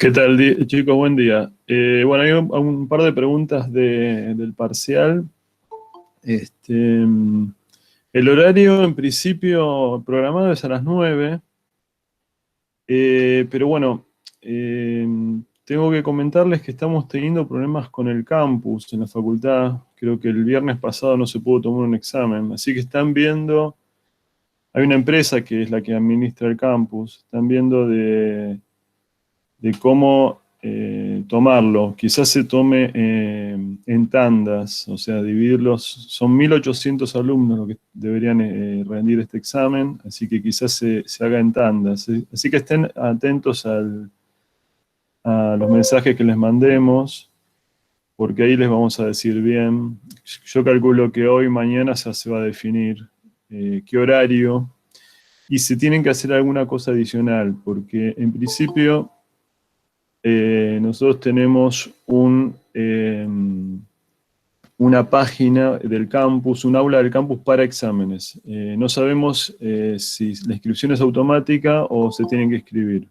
¿Qué tal, chicos? Buen día. Bueno, hay un par de preguntas del parcial. El horario, en principio, programado es a las 9, pero bueno, eh, tengo que comentarles que estamos teniendo problemas con el campus en la facultad. Creo que el viernes pasado no se pudo tomar un examen, así que están viendo, hay una empresa que es la que administra el campus, están viendo de cómo tomarlo. Quizás se tome en tandas, o sea, dividirlos. Son 1.800 alumnos los que deberían rendir este examen, así que quizás se haga en tandas. Así que estén atentos a los mensajes que les mandemos, porque ahí les vamos a decir bien. Yo calculo que hoy, mañana ya se va a definir qué horario y si tienen que hacer alguna cosa adicional, porque en principio nosotros tenemos una página del campus, un aula del campus para exámenes. No sabemos si la inscripción es automática o se tienen que escribir.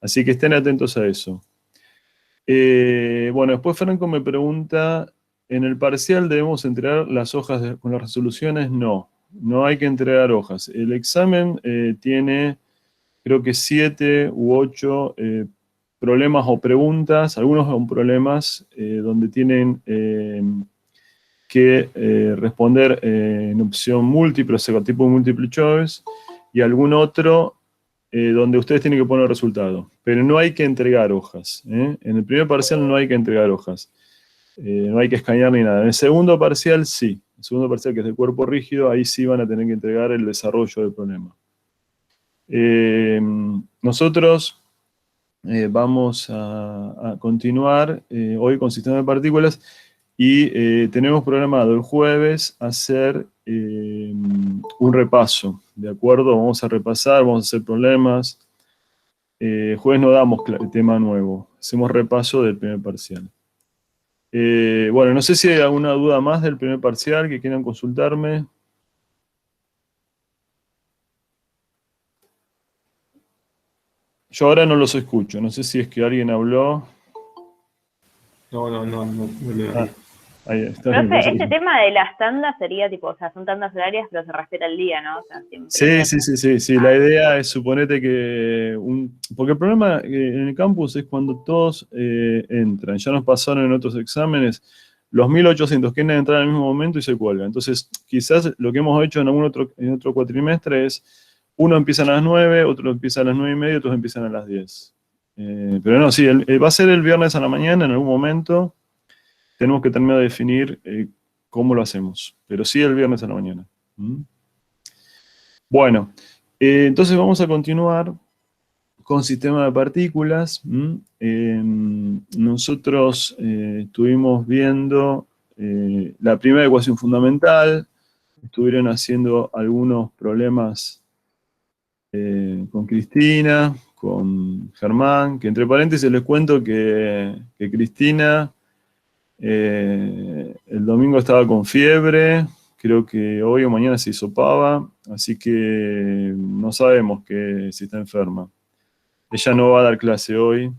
Así que estén atentos a eso. Bueno, después Franco me pregunta, ¿en el parcial debemos entregar las hojas con las resoluciones? No, no hay que entregar hojas. El examen tiene, creo que 7 u 8 problemas o preguntas. Algunos son problemas donde tienen que responder en opción múltiple, o sea, tipo multiple choice, y algún otro donde ustedes tienen que poner el resultado. Pero no hay que entregar hojas. En el primer parcial no hay que entregar hojas. No hay que escanear ni nada. En el segundo parcial sí. El segundo parcial, que es de cuerpo rígido, ahí sí van a tener que entregar el desarrollo del problema. Nosotros vamos a continuar hoy con sistema de partículas y tenemos programado el jueves hacer un repaso, ¿de acuerdo? Vamos a repasar, vamos a hacer problemas. Jueves no damos tema nuevo, hacemos repaso del primer parcial. Bueno, no sé si hay alguna duda más del primer parcial que quieran consultarme. Yo ahora no los escucho, no sé si es que alguien habló. No le Ah, oí. ahí está. Profe, este tema de las tandas sería tipo, o sea, son tandas horarias, pero se respeta el día, ¿no? O sea, Sí, siempre. sí. La idea es suponete que porque el problema en el campus es cuando todos entran. Ya nos pasaron en otros exámenes, los 1.800 quieren entrar en el mismo momento y se cuelgan. Entonces, quizás lo que hemos hecho en otro cuatrimestre es, uno empieza a las 9, otro empieza a las 9:30, otros empiezan a las 10. Pero no, sí, va a ser el viernes a la mañana en algún momento. Tenemos que terminar de definir cómo lo hacemos. Pero sí el viernes a la mañana. ¿Mm? Bueno, entonces vamos a continuar con sistema de partículas. Nosotros estuvimos viendo la primera ecuación fundamental, estuvieron haciendo algunos problemas con Cristina, con Germán, que entre paréntesis les cuento que Cristina el domingo estaba con fiebre. Creo que hoy o mañana se hisopaba, así que no sabemos si está enferma. Ella no va a dar clase hoy,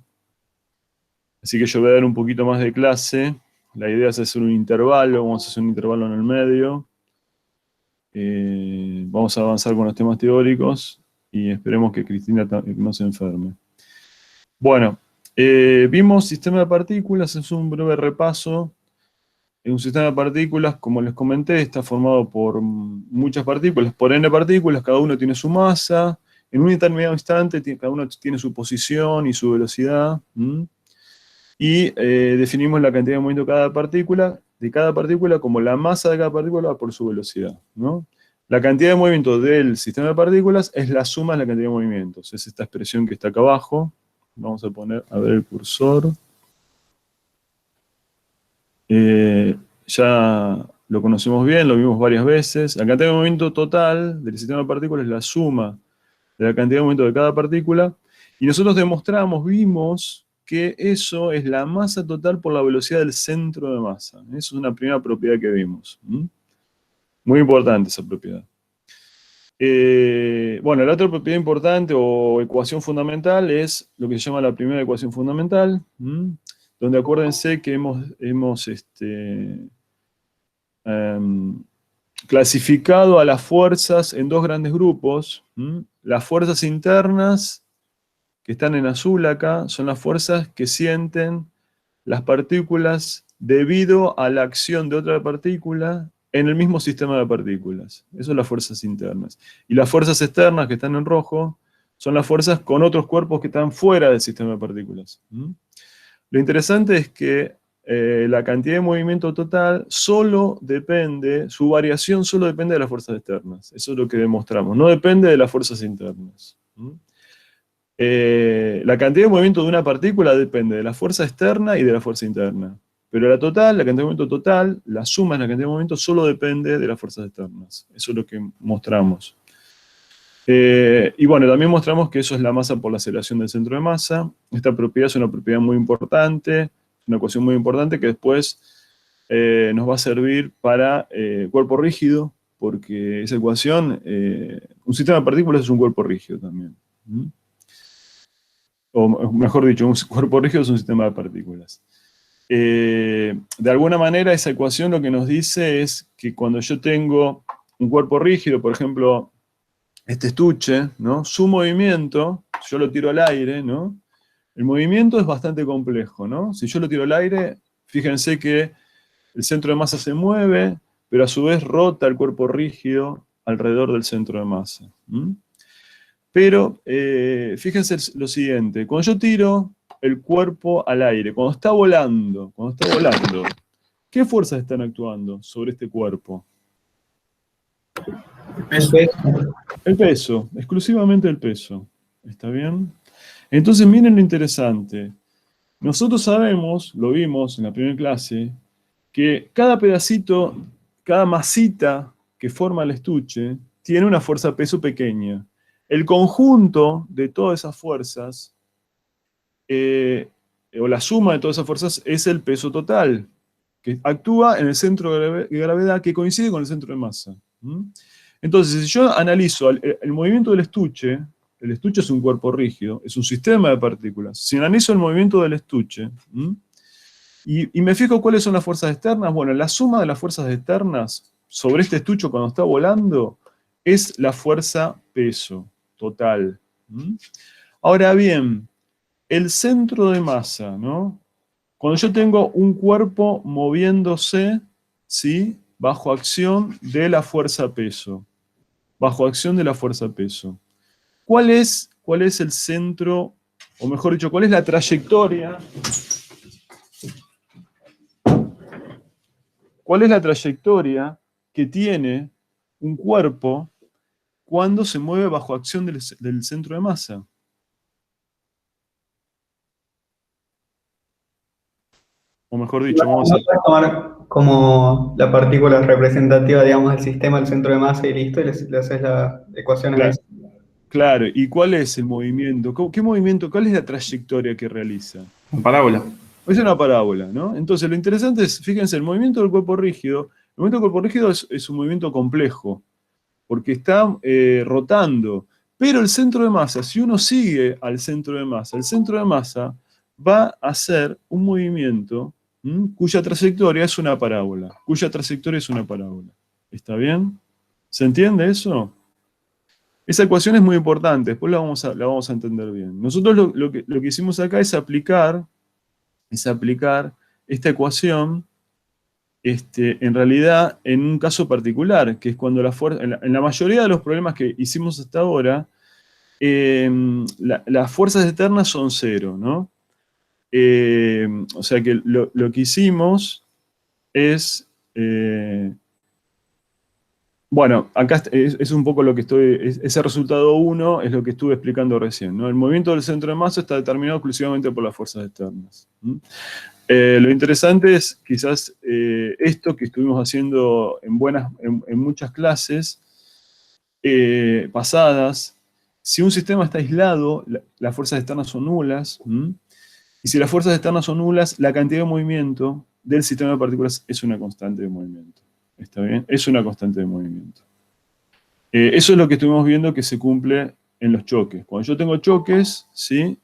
así que yo voy a dar un poquito más de clase. La idea es hacer un intervalo, vamos a hacer un intervalo en el medio. Vamos a avanzar con los temas teóricos y esperemos que Cristina no se enferme. Bueno, vimos sistema de partículas, es un breve repaso. Un sistema de partículas, como les comenté, está formado por muchas partículas, por n partículas, cada uno tiene su masa, en un determinado instante cada uno tiene su posición y su velocidad, y definimos la cantidad de movimiento de cada partícula como la masa de cada partícula por su velocidad, ¿no? La cantidad de movimiento del sistema de partículas es la suma de la cantidad de movimientos, es esta expresión que está acá abajo. Vamos a poner, a ver el cursor. Ya lo conocemos bien, lo vimos varias veces. La cantidad de movimiento total del sistema de partículas es la suma de la cantidad de movimiento de cada partícula. Y nosotros vimos que eso es la masa total por la velocidad del centro de masa. Eso es una primera propiedad que vimos. Muy importante esa propiedad. Bueno, la otra propiedad importante o ecuación fundamental es lo que se llama la primera ecuación fundamental, donde acuérdense que hemos clasificado a las fuerzas en dos grandes grupos. Las fuerzas internas, que están en azul acá, son las fuerzas que sienten las partículas debido a la acción de otra partícula en el mismo sistema de partículas. Eso son las fuerzas internas. Y las fuerzas externas, que están en rojo, son las fuerzas con otros cuerpos que están fuera del sistema de partículas. Lo interesante es que la cantidad de movimiento total solo depende, su variación solo depende de las fuerzas externas. Eso es lo que demostramos. No depende de las fuerzas internas. La cantidad de movimiento de una partícula depende de la fuerza externa y de la fuerza interna. Pero la cantidad de movimiento total, la suma de la cantidad de movimiento, solo depende de las fuerzas externas. Eso es lo que mostramos. Y bueno, también mostramos que eso es la masa por la aceleración del centro de masa. Esta propiedad es una propiedad muy importante, una ecuación muy importante que después nos va a servir para cuerpo rígido, porque esa ecuación, un sistema de partículas es un cuerpo rígido también. O mejor dicho, un cuerpo rígido es un sistema de partículas. De alguna manera, esa ecuación lo que nos dice es que cuando yo tengo un cuerpo rígido, por ejemplo, este estuche, ¿no? Su movimiento, yo lo tiro al aire, ¿no? El movimiento es bastante complejo, ¿no? Si yo lo tiro al aire, fíjense que el centro de masa se mueve, pero a su vez rota el cuerpo rígido alrededor del centro de masa. Pero fíjense lo siguiente, cuando yo tiro el cuerpo al aire, cuando está volando, ¿qué fuerzas están actuando sobre este cuerpo? El peso, exclusivamente el peso. ¿Está bien? Entonces miren lo interesante. Nosotros sabemos, lo vimos en la primera clase, que cada pedacito, cada masita que forma el estuche, tiene una fuerza peso pequeña. El conjunto de todas esas fuerzas, o la suma de todas esas fuerzas, es el peso total, que actúa en el centro de gravedad que coincide con el centro de masa. Entonces, si yo analizo el movimiento del estuche, el estuche es un cuerpo rígido, es un sistema de partículas. Si analizo el movimiento del estuche, y me fijo cuáles son las fuerzas externas, bueno, la suma de las fuerzas externas sobre este estuche cuando está volando es la fuerza peso total. Ahora bien, el centro de masa, ¿no? Cuando yo tengo un cuerpo moviéndose, ¿sí?, bajo acción de la fuerza peso. Bajo acción de la fuerza peso. ¿Cuál es el centro, o mejor dicho, cuál es la trayectoria? ¿Cuál es la trayectoria que tiene un cuerpo cuando se mueve bajo acción del centro de masa? O mejor dicho, vamos a... Puedes tomar como la partícula representativa, digamos, del sistema, el centro de masa y listo, y le haces las ecuaciones Claro, de eso. claro, ¿y cuál es el movimiento? ¿Qué movimiento? ¿Cuál es la trayectoria que realiza? Una parábola. Es una parábola, ¿no? Entonces, lo interesante es, fíjense, el movimiento del cuerpo rígido, es un movimiento complejo, porque está rotando, pero el centro de masa, si uno sigue al centro de masa, el centro de masa va a hacer un movimiento cuya trayectoria es una parábola, ¿Está bien? ¿Se entiende eso? Esa ecuación es muy importante, después la vamos a entender bien. Nosotros lo que hicimos acá es aplicar esta ecuación en realidad en un caso particular, que es cuando en la mayoría de los problemas que hicimos hasta ahora, las fuerzas externas son cero, ¿no? O sea que lo que hicimos es... bueno, acá es un poco lo que ese resultado 1 es lo que estuve explicando recién, ¿no? El movimiento del centro de masa está determinado exclusivamente por las fuerzas externas. Lo interesante es quizás esto que estuvimos haciendo en muchas clases pasadas. Si un sistema está aislado, las fuerzas externas son nulas, y si las fuerzas externas son nulas, la cantidad de movimiento del sistema de partículas es una constante de movimiento. ¿Está bien? Es una constante de movimiento. Eso es lo que estuvimos viendo que se cumple en los choques. Cuando yo tengo choques, ¿sí?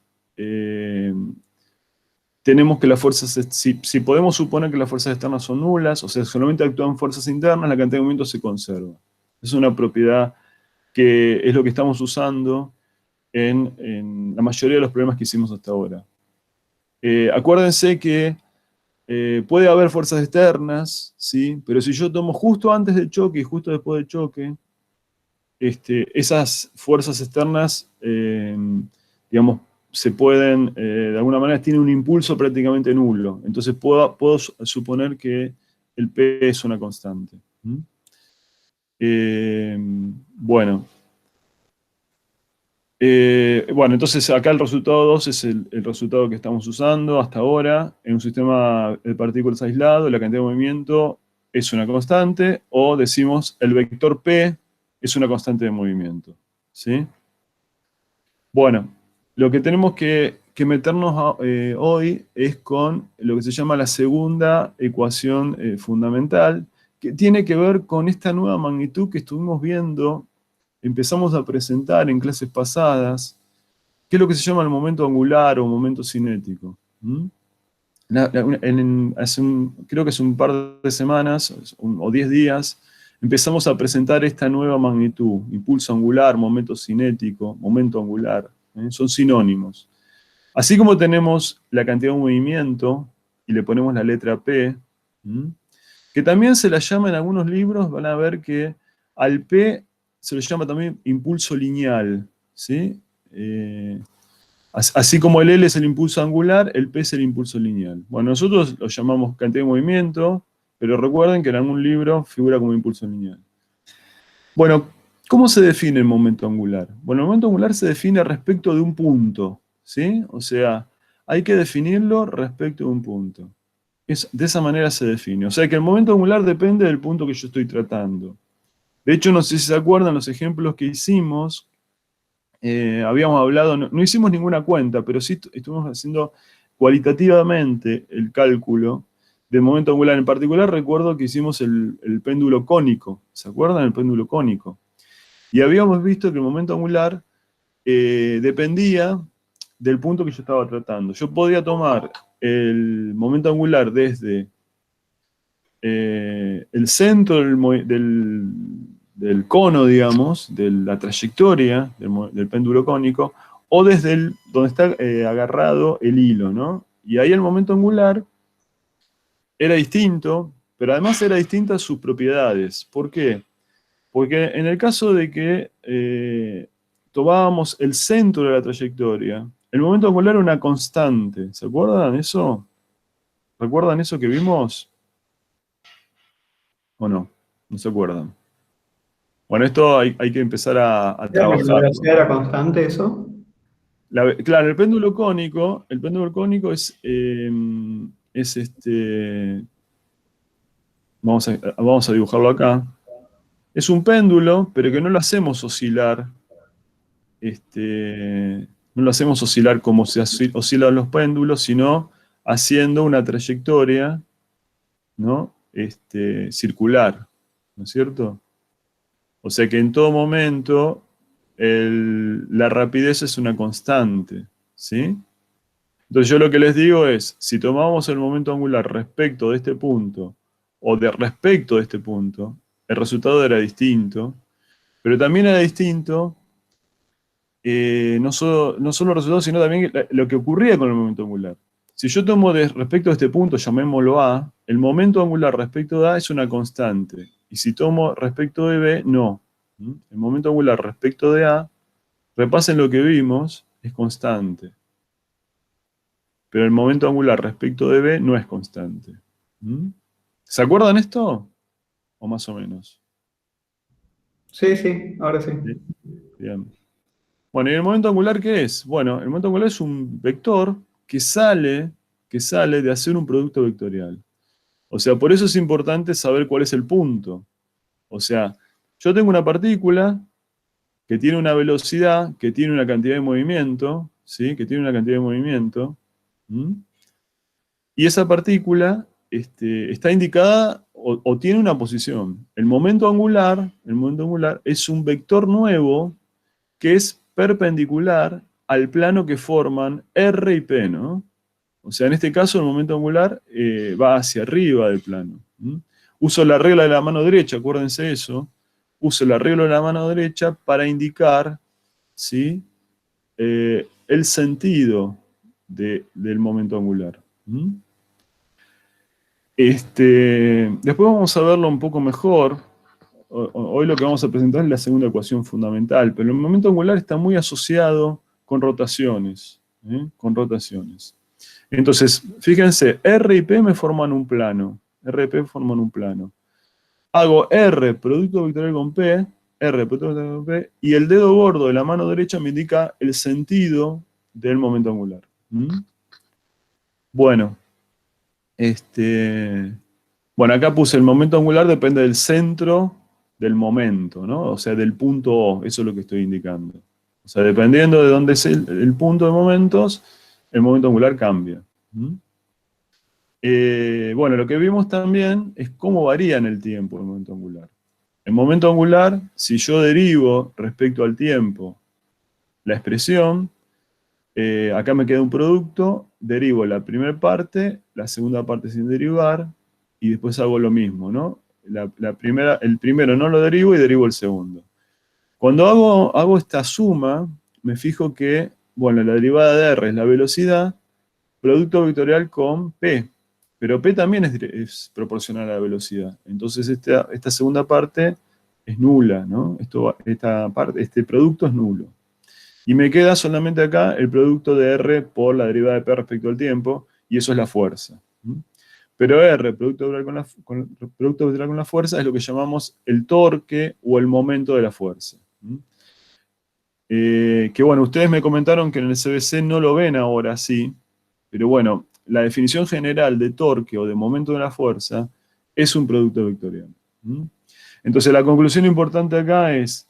Tenemos que las fuerzas, si podemos suponer que las fuerzas externas son nulas, o sea, solamente actúan fuerzas internas, la cantidad de movimiento se conserva. Es una propiedad que es lo que estamos usando en la mayoría de los problemas que hicimos hasta ahora. Acuérdense que puede haber fuerzas externas, ¿sí? Pero si yo tomo justo antes del choque y justo después del choque, esas fuerzas externas, digamos, se pueden, de alguna manera, tienen un impulso prácticamente nulo. Entonces puedo suponer que el P es una constante. Bueno. Bueno, entonces acá el resultado 2 es el resultado que estamos usando hasta ahora. En un sistema de partículas aislado, la cantidad de movimiento es una constante, o decimos el vector P es una constante de movimiento. ¿Sí? Bueno, lo que tenemos que meternos hoy es con lo que se llama la segunda ecuación fundamental, que tiene que ver con esta nueva magnitud que estuvimos viendo, empezamos a presentar en clases pasadas, que es lo que se llama el momento angular o momento cinético. Creo que hace un par de semanas o 10 días empezamos a presentar esta nueva magnitud, impulso angular, momento cinético, momento angular, son sinónimos. Así como tenemos la cantidad de movimiento y le ponemos la letra P, que también se la llama en algunos libros, van a ver que al P se lo llama también impulso lineal, ¿sí? Así como el L es el impulso angular, el P es el impulso lineal. Bueno, nosotros lo llamamos cantidad de movimiento, pero recuerden que en algún libro figura como impulso lineal. Bueno, ¿cómo se define el momento angular? Bueno, el momento angular se define respecto de un punto, ¿sí? O sea, hay que definirlo respecto de un punto. De esa manera se define. O sea que el momento angular depende del punto que yo estoy tratando. De hecho, no sé si se acuerdan los ejemplos que hicimos. Habíamos hablado, no hicimos ninguna cuenta, pero sí estuvimos haciendo cualitativamente el cálculo del momento angular. En particular, recuerdo que hicimos el péndulo cónico. ¿Se acuerdan del péndulo cónico? Y habíamos visto que el momento angular dependía del punto que yo estaba tratando. Yo podía tomar el momento angular desde el centro del cono, digamos, de la trayectoria del péndulo cónico, o desde donde está agarrado el hilo, ¿no? Y ahí el momento angular era distinto, pero además era distinta sus propiedades. ¿Por qué? Porque en el caso de que tomábamos el centro de la trayectoria, el momento angular era una constante. ¿Se acuerdan eso? ¿Recuerdan eso que vimos? ¿O no? ¿No se acuerdan? Bueno, esto hay que empezar a ¿Era que la trabajarlo. velocidad era constante eso? Claro, el péndulo cónico vamos a dibujarlo acá. Es un péndulo, pero que no lo hacemos oscilar, no lo hacemos oscilar como se oscilan los péndulos, sino haciendo una trayectoria, ¿no? Circular, ¿no es cierto? O sea que en todo momento la rapidez es una constante, ¿sí? Entonces yo lo que les digo es, si tomamos el momento angular respecto de este punto, o respecto de este punto, el resultado era distinto, pero también era distinto no solo el resultado, sino también lo que ocurría con el momento angular. Si yo tomo respecto de este punto, llamémoslo A, el momento angular respecto de A es una constante. Y si tomo respecto de B, no. El momento angular respecto de A, repasen lo que vimos, es constante. Pero el momento angular respecto de B no es constante. ¿Se acuerdan esto? ¿O más o menos? Sí, sí, ahora sí. ¿Sí? Bien. Bueno, ¿y el momento angular qué es? Bueno, el momento angular es un vector que sale de hacer un producto vectorial. O sea, por eso es importante saber cuál es el punto. O sea, yo tengo una partícula que tiene una velocidad, que tiene una cantidad de movimiento, ¿sí? Que tiene una cantidad de movimiento. Y esa partícula está indicada o tiene una posición. El momento angular es un vector nuevo que es perpendicular al plano que forman R y P, ¿no? O sea, en este caso el momento angular va hacia arriba del plano. Uso la regla de la mano derecha, acuérdense eso. Uso la regla de la mano derecha para indicar, ¿sí?, el sentido del momento angular. Después vamos a verlo un poco mejor. Hoy lo que vamos a presentar es la segunda ecuación fundamental, pero el momento angular está muy asociado con rotaciones. Entonces, fíjense, R y P me forman un plano. R y P forman un plano. Hago R, producto vectorial con P, R, producto vectorial con P, y el dedo gordo de la mano derecha me indica el sentido del momento angular. Bueno, bueno, acá puse el momento angular depende del centro del momento, ¿no? O sea, del punto O, eso es lo que estoy indicando. O sea, dependiendo de dónde es el punto de momentos, el momento angular cambia. Bueno, lo que vimos también es cómo varía en el tiempo el momento angular. El momento angular, si yo derivo respecto al tiempo la expresión, acá me queda un producto, derivo la primera parte, la segunda parte sin derivar, y después hago lo mismo, ¿no? El primero no lo derivo y derivo el segundo. Cuando hago esta suma, me fijo que, bueno, la derivada de R es la velocidad, producto vectorial con P. Pero P también es proporcional a la velocidad. Entonces esta segunda parte es nula, ¿no? Este producto es nulo. Y me queda solamente acá el producto de R por la derivada de P respecto al tiempo, y eso es la fuerza. Pero R, producto vectorial con la fuerza, es lo que llamamos el torque o el momento de la fuerza. Que bueno, ustedes me comentaron que en el CBC no lo ven ahora así, pero bueno, la definición general de torque o de momento de la fuerza es un producto vectorial. Entonces la conclusión importante acá es,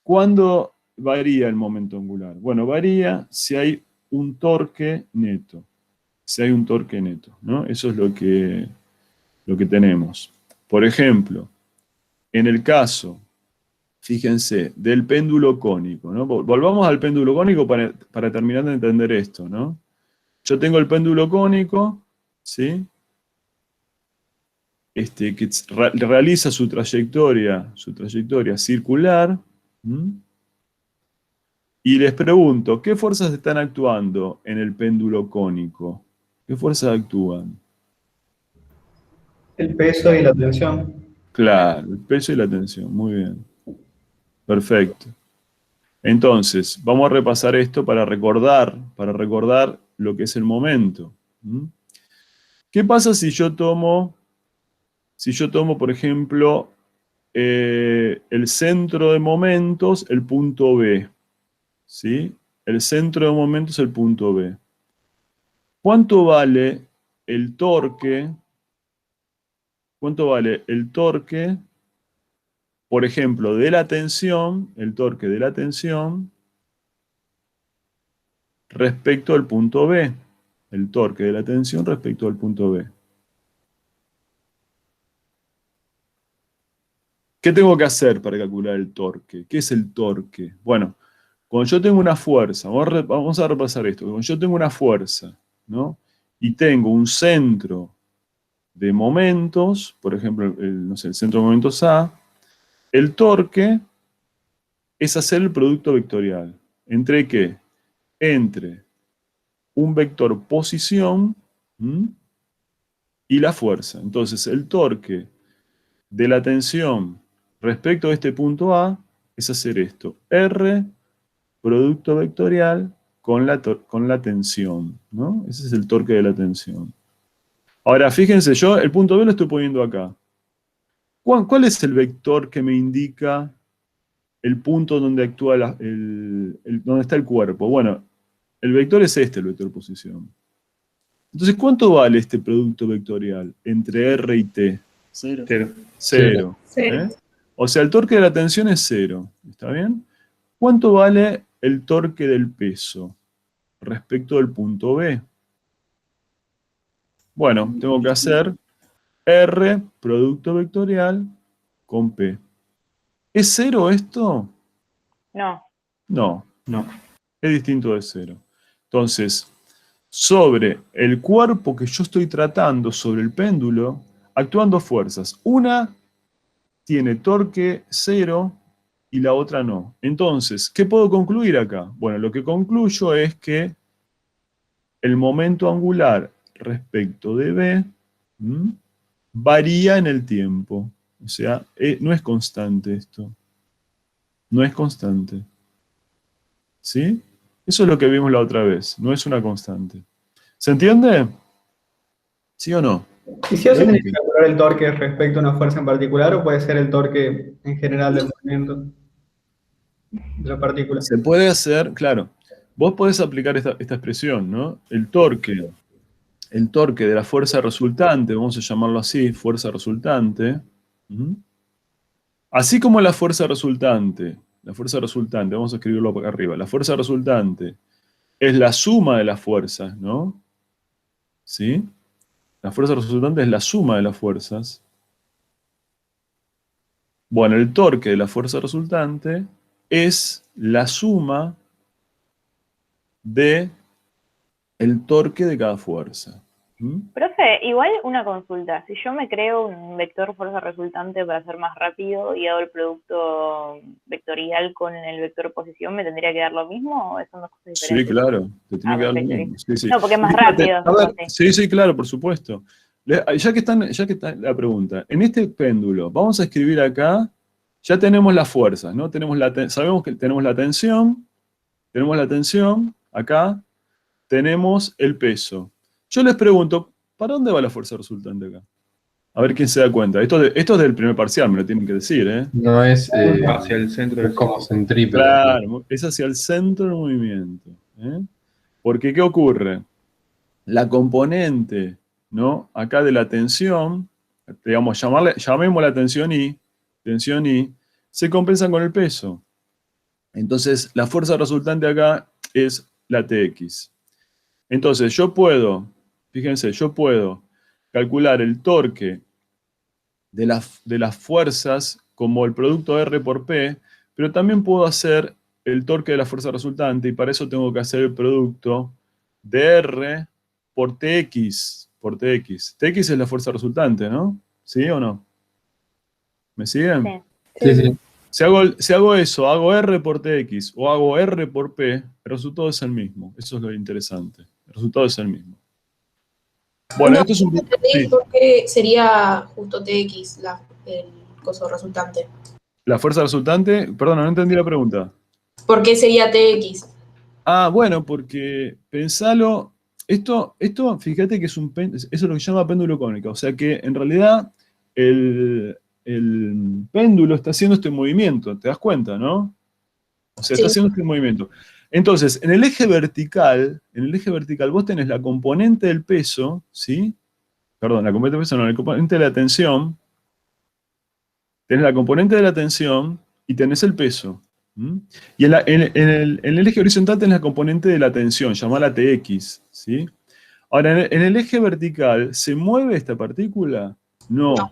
¿cuándo varía el momento angular? Bueno, varía si hay un torque neto. Si hay un torque neto, ¿no? Eso es lo que tenemos. Por ejemplo, en el caso, fíjense, del péndulo cónico, ¿no? Volvamos al péndulo cónico para terminar de entender esto, ¿no? Yo tengo el péndulo cónico, ¿sí? Que realiza su trayectoria circular. Y les pregunto, ¿qué fuerzas están actuando en el péndulo cónico? ¿Qué fuerzas actúan? El peso y la tensión. Claro, el peso y la tensión, muy bien. Perfecto. Entonces, vamos a repasar esto para recordar lo que es el momento. ¿Qué pasa si yo tomo, por ejemplo, el centro de momentos, el punto B? ¿Sí? El centro de momentos, el punto B. ¿Cuánto vale el torque? ¿Cuánto vale el torque, por ejemplo, de la tensión, el torque de la tensión, respecto al punto B? El torque de la tensión respecto al punto B. ¿Qué tengo que hacer para calcular el torque? ¿Qué es el torque? Bueno, cuando yo tengo una fuerza, vamos a repasar esto. Cuando yo tengo una fuerza, ¿no? Y tengo un centro de momentos, por ejemplo, no sé, el centro de momentos A, el torque es hacer el producto vectorial. ¿Entre qué? Entre un vector posición y la fuerza. Entonces, el torque de la tensión respecto a este punto A es hacer esto. R, producto vectorial con la tensión, ¿no? Ese es el torque de la tensión. Ahora, fíjense, yo el punto B lo estoy poniendo acá. ¿Cuál es el vector que me indica el punto donde actúa donde está el cuerpo? Bueno, el vector es el vector posición. Entonces, ¿cuánto vale este producto vectorial entre R y T? Cero. Cero. ¿Eh? O sea, el torque de la tensión es 0. ¿Está bien? ¿Cuánto vale el torque del peso respecto del punto B? Bueno, tengo que hacer R, producto vectorial, con P. ¿Es cero esto? No. No, No. es distinto de cero. Entonces, sobre el cuerpo que yo estoy tratando, sobre el péndulo, actúan dos fuerzas. Una tiene torque cero y la otra no. Entonces, ¿qué puedo concluir acá? Bueno, lo que concluyo es que el momento angular respecto de B varía en el tiempo. O sea, no es constante esto. No es constante. ¿Sí? Eso es lo que vimos la otra vez. No es una constante. ¿Se entiende? ¿Sí o no? ¿Y si yo se tiene que Ok. calcular el torque respecto a una fuerza en particular o puede ser el torque en general del movimiento de la partícula? Se puede hacer, claro. Vos podés aplicar esta expresión, ¿no? El torque de la fuerza resultante, vamos a llamarlo así, fuerza resultante. ¿Mm? Así como la fuerza resultante, vamos a escribirlo acá arriba, la fuerza resultante es la suma de las fuerzas, ¿no? ¿Sí? La fuerza resultante es la suma de las fuerzas. Bueno, el torque de la fuerza resultante es la suma de el torque de cada fuerza. ¿Mm? Profe, igual una consulta. Si yo me creo un vector fuerza resultante para ser más rápido y hago el producto vectorial con el vector posición, ¿me tendría que dar lo mismo o son dos cosas Sí, diferentes? claro, te tiene Ah, que dar lo perfecto, mismo. listo. Sí, sí. No, porque es más Fíjate, rápido. a ver, Entonces. sí, sí, claro, por supuesto. Ya que está la pregunta, en este péndulo, vamos a escribir acá, ya tenemos las fuerzas, ¿no? Sabemos que tenemos la tensión, acá, tenemos el peso. Yo les pregunto, ¿para dónde va la fuerza resultante acá? A ver quién se da cuenta. Esto es del primer parcial, me lo tienen que decir, ¿eh? No es, Hacia el centro es del como sistema. centrípeta. Claro, es hacia el centro del movimiento. ¿Eh? Porque, ¿qué ocurre? La componente, ¿no? Acá de la tensión, digamos, llamémosla tensión I, se compensa con el peso. Entonces, la fuerza resultante acá es la Tx. Entonces, fíjense, yo puedo calcular el torque de las fuerzas como el producto R por P, pero también puedo hacer el torque de la fuerza resultante y para eso tengo que hacer el producto de R por Tx, por Tx. Tx es la fuerza resultante, ¿no? ¿Sí o no? ¿Me siguen? Sí. Sí, sí. Si hago eso, hago R por Tx o hago R por P, el resultado es el mismo. Eso es lo interesante. El resultado es el mismo. Bueno, No, esto es un... no entendí Sí. por qué sería justo TX el coso resultante. La fuerza resultante, perdón, no entendí la pregunta. ¿Por qué sería TX? Ah, bueno, porque pensalo, fíjate que eso es lo que se llama péndulo cónico, o sea que en realidad el péndulo está haciendo este movimiento, ¿te das cuenta, no? O sea, está Sí. haciendo este movimiento. Entonces, en el eje vertical, vos tenés la componente del peso, ¿sí? Perdón, la componente del peso no, la componente de la tensión, tenés la componente de la tensión y tenés el peso. ¿Mm? Y en el eje horizontal tenés la componente de la tensión, llamada Tx. ¿Sí? Ahora, en el eje vertical, ¿se mueve esta partícula? No. No.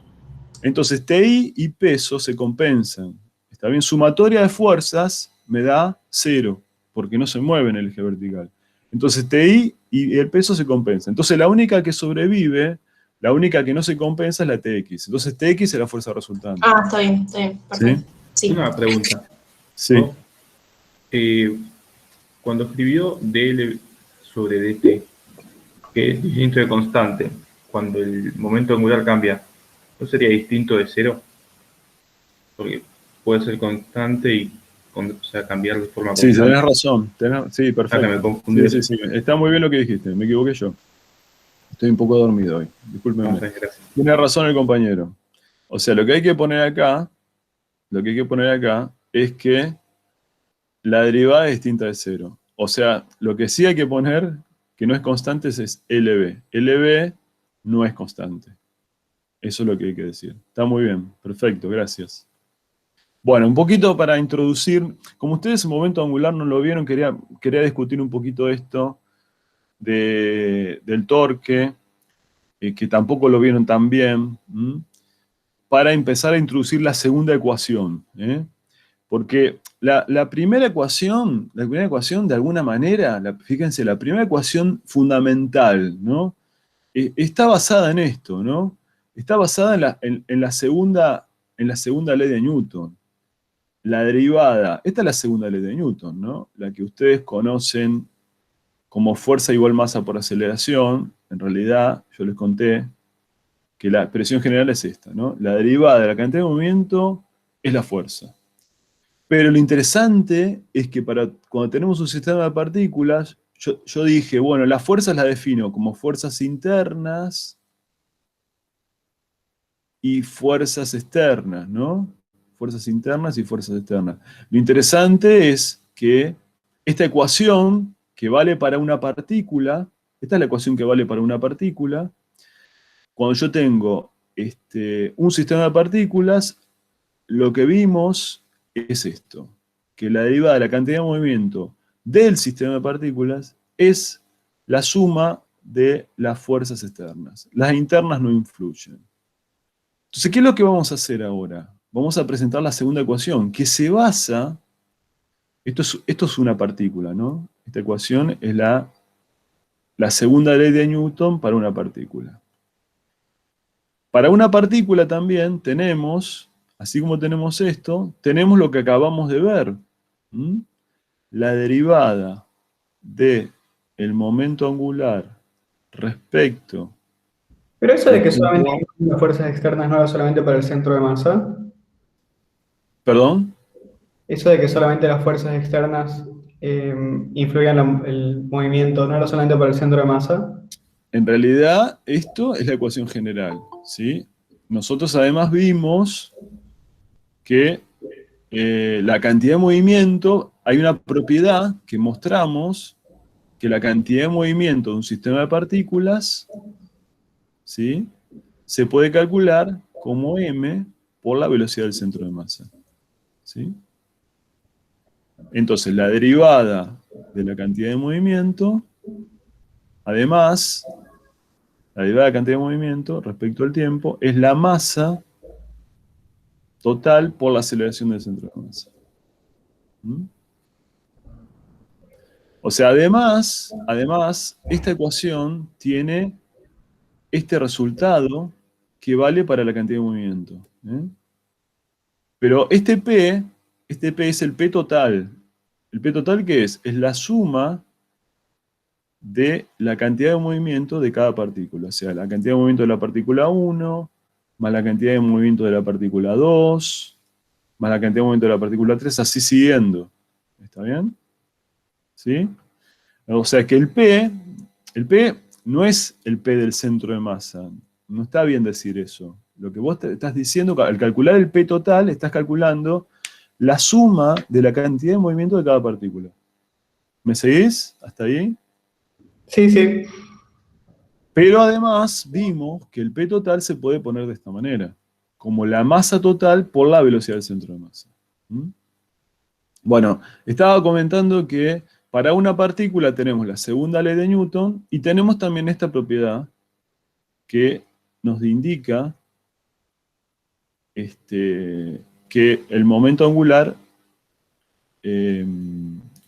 Entonces, Ti y peso se compensan. ¿Está bien? Sumatoria de fuerzas me da 0, porque no se mueve en el eje vertical. Entonces, Ti y el peso se compensan. Entonces, la única que sobrevive, la única que no se compensa es la Tx. Entonces, Tx es la fuerza resultante. Ah, está bien, perfecto. ¿Sí? Sí. Una pregunta. Sí. ¿Vos, cuando escribió dl sobre dt, que es distinto de constante, cuando el momento angular cambia, ¿no sería distinto de cero? Porque puede ser constante y cambiar de forma Sí, constante. tenés razón. Sí, Ah, que me perfecto. confundí. Sí. Está muy bien lo que dijiste. Me equivoqué yo. Estoy un poco dormido hoy. Discúlpenme. No, gracias. Tiene razón el compañero. O sea, lo que hay que poner acá es que la derivada es distinta de cero. O sea, lo que sí hay que poner, que no es constante, es LB. LB no es constante. Eso es lo que hay que decir. Está muy bien. Perfecto, gracias. Bueno, un poquito para introducir, como ustedes en momento angular no lo vieron, quería discutir un poquito esto del torque. que tampoco lo vieron tan bien, para empezar a introducir la segunda ecuación. Porque la primera ecuación, de alguna manera, fíjense, la primera ecuación fundamental, ¿no? Está basada en esto, ¿no? Está basada en la segunda ley de Newton. La derivada, esta es la segunda ley de Newton, ¿no? La que ustedes conocen como fuerza igual masa por aceleración. En realidad, yo les conté que la expresión general es esta, ¿no? La derivada de la cantidad de movimiento es la fuerza. Pero lo interesante es que cuando tenemos un sistema de partículas, yo dije, bueno, las fuerzas las defino como fuerzas internas y fuerzas externas, ¿no? Fuerzas internas y fuerzas externas. Lo interesante es que esta ecuación que vale para una partícula, esta es la ecuación que vale para una partícula, cuando yo tengo un sistema de partículas, lo que vimos es esto, que la derivada de la cantidad de movimiento del sistema de partículas es la suma de las fuerzas externas. Las internas no influyen. Entonces, ¿qué es lo que vamos a hacer ahora? Vamos a presentar la segunda ecuación, que se basa, esto es una partícula, ¿no? Esta ecuación es la segunda ley de Newton para una partícula. Para una partícula también tenemos, así como tenemos esto, tenemos lo que acabamos de ver. La derivada del momento angular respecto... Pero eso de que solamente hay las fuerzas externas no era solamente para el centro de masa. ¿Perdón? Eso de que solamente las fuerzas externas influían el movimiento no era solamente para el centro de masa. En realidad, esto es la ecuación general, ¿sí? Nosotros además vimos que la cantidad de movimiento, hay una propiedad que mostramos, que la cantidad de movimiento de un sistema de partículas, ¿sí?, se puede calcular como m por la velocidad del centro de masa, ¿sí? Entonces, la derivada de la cantidad de movimiento, además, la derivada de la cantidad de movimiento respecto al tiempo, es la masa total por la aceleración del centro de masa. O sea, además, esta ecuación tiene este resultado que vale para la cantidad de movimiento. Pero este P es el P total. ¿El P total qué es? Es la suma de la cantidad de movimiento de cada partícula. O sea, la cantidad de movimiento de la partícula 1, más la cantidad de movimiento de la partícula 2, más la cantidad de movimiento de la partícula 3, así siguiendo. ¿Está bien? ¿Sí? O sea que el P no es el P del centro de masa. No está bien decir eso. Lo que vos estás diciendo, al calcular el P total, estás calculando la suma de la cantidad de movimiento de cada partícula. ¿Me seguís hasta ahí? Sí, sí. Pero además vimos que el P total se puede poner de esta manera, como la masa total por la velocidad del centro de masa. Bueno, estaba comentando que para una partícula tenemos la segunda ley de Newton y tenemos también esta propiedad que nos indica que el momento angular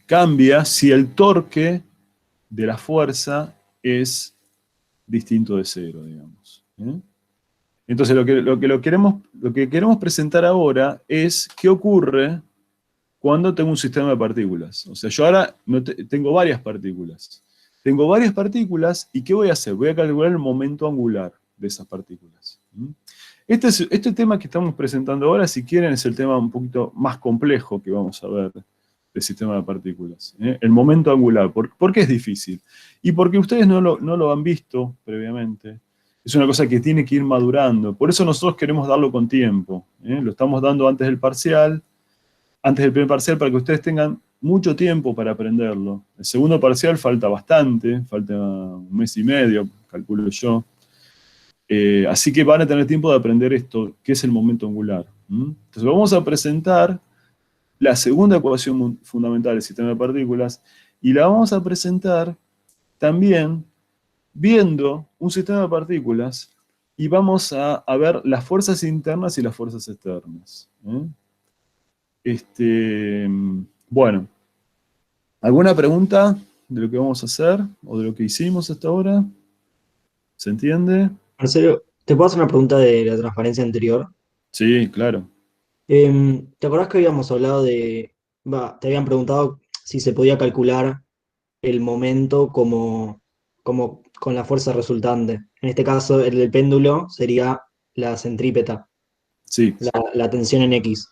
cambia si el torque de la fuerza es distinto de cero, digamos. Entonces lo que queremos presentar ahora es qué ocurre cuando tengo un sistema de partículas. O sea, yo ahora tengo varias partículas. Tengo varias partículas y ¿qué voy a hacer? Voy a calcular el momento angular de esas partículas. Este tema que estamos presentando ahora, si quieren, es el tema un poquito más complejo que vamos a ver del sistema de partículas. El momento angular. ¿Por qué es difícil? Y porque ustedes no lo han visto previamente. Es una cosa que tiene que ir madurando. Por eso nosotros queremos darlo con tiempo. Lo estamos dando antes del parcial, antes del primer parcial, para que ustedes tengan mucho tiempo para aprenderlo. El segundo parcial falta bastante, falta un mes y medio, calculo yo. Así que van a tener tiempo de aprender esto, que es el momento angular. Entonces vamos a presentar la segunda ecuación fundamental del sistema de partículas, y la vamos a presentar también viendo un sistema de partículas y vamos a ver las fuerzas internas y las fuerzas externas. Bueno, ¿alguna pregunta de lo que vamos a hacer o de lo que hicimos hasta ahora? ¿Se entiende? Marcelo, ¿te puedo hacer una pregunta de la transparencia anterior? Sí, claro. ¿Te acordás que habíamos hablado te habían preguntado si se podía calcular el momento como con la fuerza resultante? En este caso, el del péndulo sería la centrípeta, Sí, la tensión en X.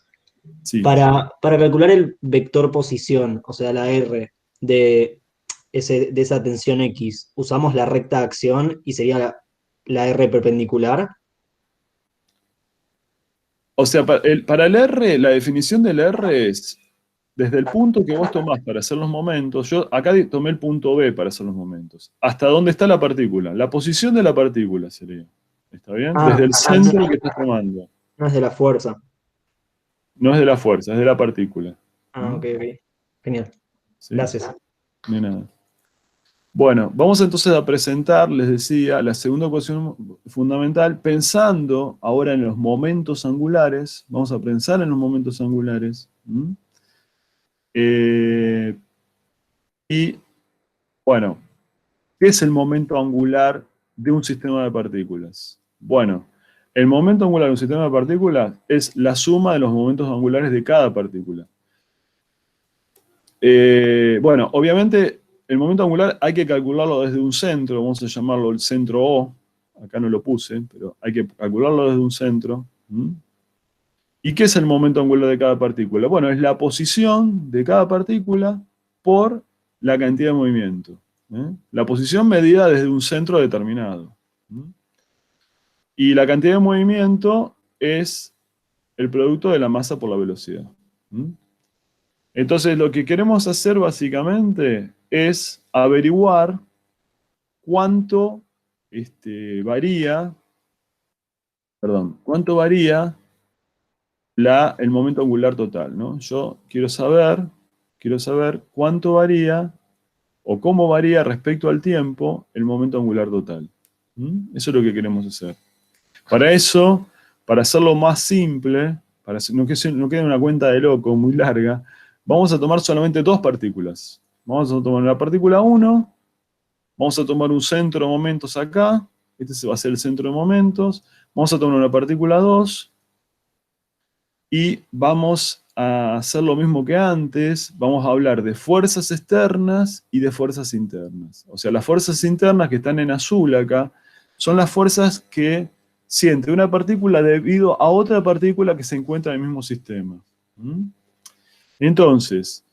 sí. Para calcular el vector posición, o sea, la R de esa tensión X, usamos la recta de acción y sería la R perpendicular. O sea, para el R, la definición del R es desde el punto que vos tomás para hacer los momentos. Yo acá tomé el punto B para hacer los momentos. ¿Hasta dónde está la partícula? La posición de la partícula sería. ¿Está bien? Desde el centro que estás tomando. No es de la fuerza. No es de la fuerza, es de la partícula. Ok. Genial. ¿Sí? Gracias. No hay nada. Bueno, vamos entonces a presentar, les decía, la segunda ecuación fundamental, pensando ahora en los momentos angulares. Vamos a pensar en los momentos angulares. Y, bueno, ¿qué es el momento angular de un sistema de partículas? Bueno, el momento angular de un sistema de partículas es la suma de los momentos angulares de cada partícula. Bueno, obviamente el momento angular hay que calcularlo desde un centro, vamos a llamarlo el centro O, acá no lo puse, pero hay que calcularlo desde un centro. ¿Y qué es el momento angular de cada partícula? Bueno, es la posición de cada partícula por la cantidad de movimiento. La posición medida desde un centro determinado. Y la cantidad de movimiento es el producto de la masa por la velocidad. Entonces lo que queremos hacer básicamente es averiguar cuánto varía el momento angular total, ¿no? Yo quiero saber cuánto varía o cómo varía respecto al tiempo el momento angular total. Eso es lo que queremos hacer. Para eso, para hacerlo más simple, para que no quede una cuenta de loco muy larga, vamos a tomar solamente dos partículas. Vamos a tomar la partícula 1, vamos a tomar un centro de momentos acá, este va a ser el centro de momentos, vamos a tomar una partícula 2, y vamos a hacer lo mismo que antes, vamos a hablar de fuerzas externas y de fuerzas internas. O sea, las fuerzas internas que están en azul acá, son las fuerzas que siente una partícula debido a otra partícula que se encuentra en el mismo sistema. Entonces,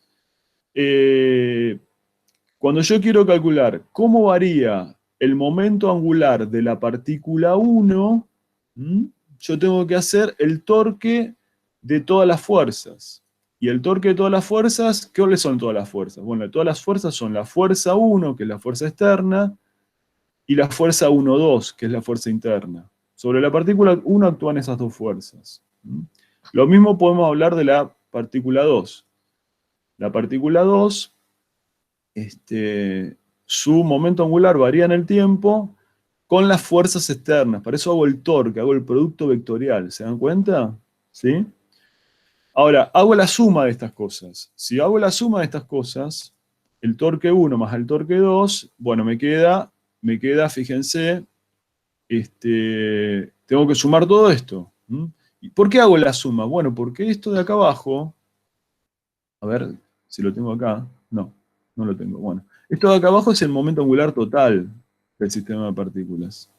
cuando yo quiero calcular cómo varía el momento angular de la partícula 1, yo tengo que hacer el torque de todas las fuerzas. Y el torque de todas las fuerzas, ¿cuáles son todas las fuerzas? Bueno, todas las fuerzas son la fuerza 1, que es la fuerza externa, y la fuerza 1,2, que es la fuerza interna. Sobre la partícula 1 actúan esas dos fuerzas. Lo mismo podemos hablar de la partícula 2. La partícula 2, su momento angular varía en el tiempo con las fuerzas externas. Para eso hago el torque, hago el producto vectorial. ¿Se dan cuenta? ¿Sí? Ahora, hago la suma de estas cosas. Si hago la suma de estas cosas, el torque 1 más el torque 2, bueno, me queda, fíjense, tengo que sumar todo esto. ¿Y por qué hago la suma? Bueno, porque esto de acá abajo, a ver si lo tengo acá, no lo tengo, bueno. Esto de acá abajo es el momento angular total del sistema de partículas.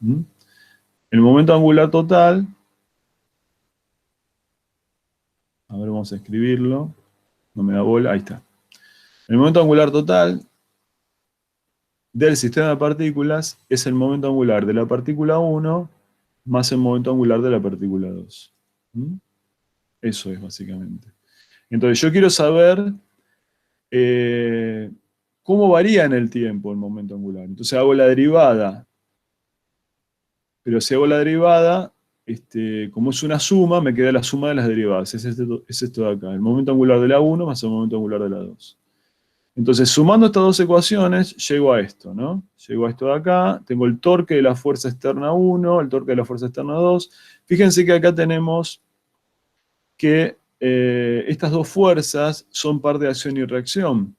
El momento angular total, a ver, vamos a escribirlo, no me da bola, ahí está. El momento angular total del sistema de partículas es el momento angular de la partícula 1 más el momento angular de la partícula 2. Eso es básicamente. Entonces yo quiero saber cómo varía en el tiempo el momento angular. Entonces hago la derivada. Pero si hago la derivada, como es una suma, me queda la suma de las derivadas. Es esto de acá. El momento angular de la 1 más el momento angular de la 2. Entonces, sumando estas dos ecuaciones, llego a esto, ¿no? Llego a esto de acá, tengo el torque de la fuerza externa 1, el torque de la fuerza externa 2. Fíjense que acá tenemos que estas dos fuerzas son par de acción y reacción,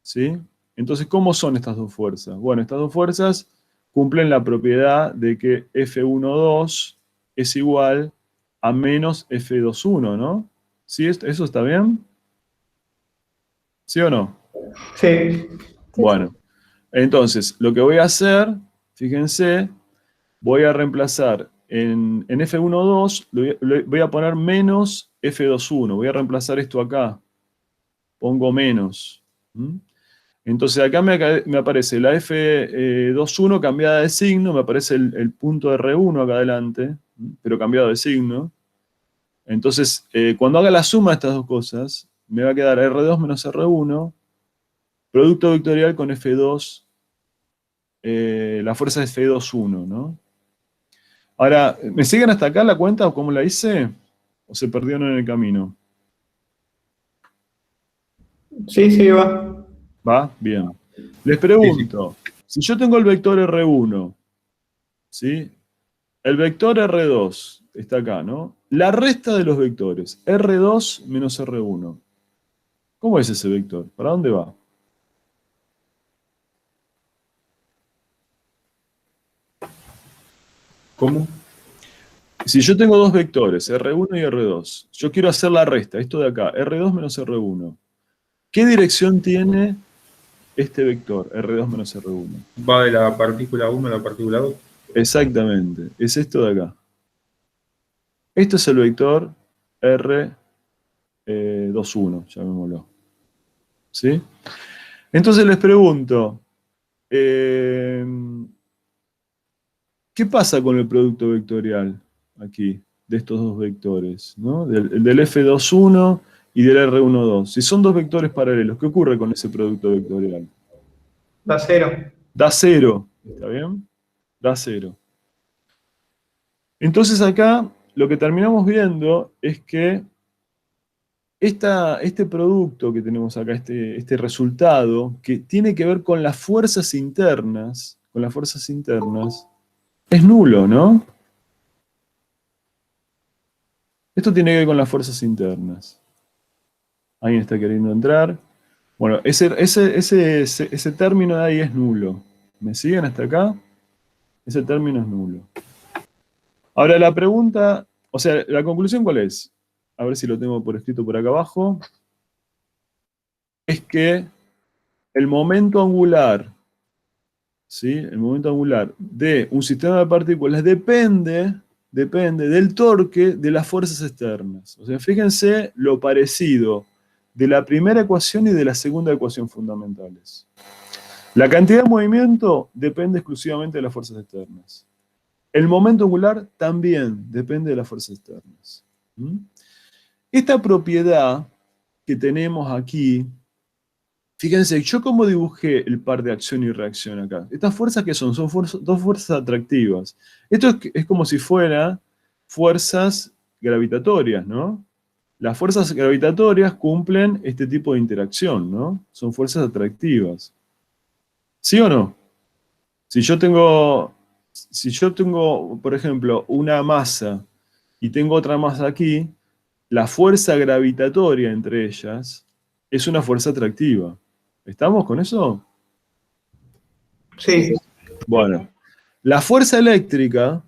¿sí? Entonces, ¿cómo son estas dos fuerzas? Bueno, estas dos fuerzas cumplen la propiedad de que F12 es igual a menos F21, ¿no? ¿Sí? ¿Eso está bien? ¿Sí o no? Sí. Bueno, entonces, lo que voy a hacer, fíjense, voy a reemplazar en F12, voy a poner menos F21, voy a reemplazar esto acá, pongo menos. ¿Mm? Entonces acá me aparece la F21 cambiada de signo, me aparece el punto R1 acá adelante, pero cambiado de signo. Entonces, cuando haga la suma de estas dos cosas, me va a quedar R2 menos R1, producto vectorial con F2, la fuerza es F21, ¿no? Ahora, ¿me siguen hasta acá la cuenta o cómo la hice? ¿O se perdieron en el camino? Sí, sí, va. ¿Va? Bien. Les Sí, sí. pregunto, si yo tengo el vector R1, ¿sí? El vector R2 está acá, ¿no? La resta de los vectores, R2 menos R1. ¿Cómo es ese vector? ¿Para dónde va? ¿Cómo? Si yo tengo dos vectores, R1 y R2, yo quiero hacer la resta, esto de acá, R2 menos R1. ¿Qué dirección tiene este vector, R2 menos R1? Va de la partícula 1 a la partícula 2. Exactamente, es esto de acá. Esto es el vector R21, llamémoslo. ¿Sí? Entonces les pregunto, ¿qué pasa con el producto vectorial aquí, de estos dos vectores, ¿no? Del F21 y del R12. Si son dos vectores paralelos, ¿qué ocurre con ese producto vectorial? Da cero. Da cero, ¿está bien? Da cero. Entonces acá lo que terminamos viendo es que este producto que tenemos acá, este resultado, que tiene que ver con las fuerzas internas, es nulo, ¿no? Esto tiene que ver con las fuerzas internas. ¿Alguien está queriendo entrar? Bueno, ese término de ahí es nulo. ¿Me siguen hasta acá? Ese término es nulo. Ahora la pregunta, o sea, ¿la conclusión cuál es? A ver si lo tengo por escrito por acá abajo. Es que el momento angular, ¿sí? El momento angular de un sistema de partículas depende del torque de las fuerzas externas. O sea, fíjense lo parecido de la primera ecuación y de la segunda ecuación fundamentales. La cantidad de movimiento depende exclusivamente de las fuerzas externas. El momento angular también depende de las fuerzas externas. ¿Mm? Esta propiedad que tenemos aquí, fíjense, yo cómo dibujé el par de acción y reacción acá. ¿Estas fuerzas qué son? Son dos fuerzas atractivas. Esto es como si fueran fuerzas gravitatorias, ¿no? Las fuerzas gravitatorias cumplen este tipo de interacción, ¿no? Son fuerzas atractivas. ¿Sí o no? Si yo tengo, por ejemplo, una masa y tengo otra masa aquí, la fuerza gravitatoria entre ellas es una fuerza atractiva. ¿Estamos con eso? Sí. Bueno, la fuerza eléctrica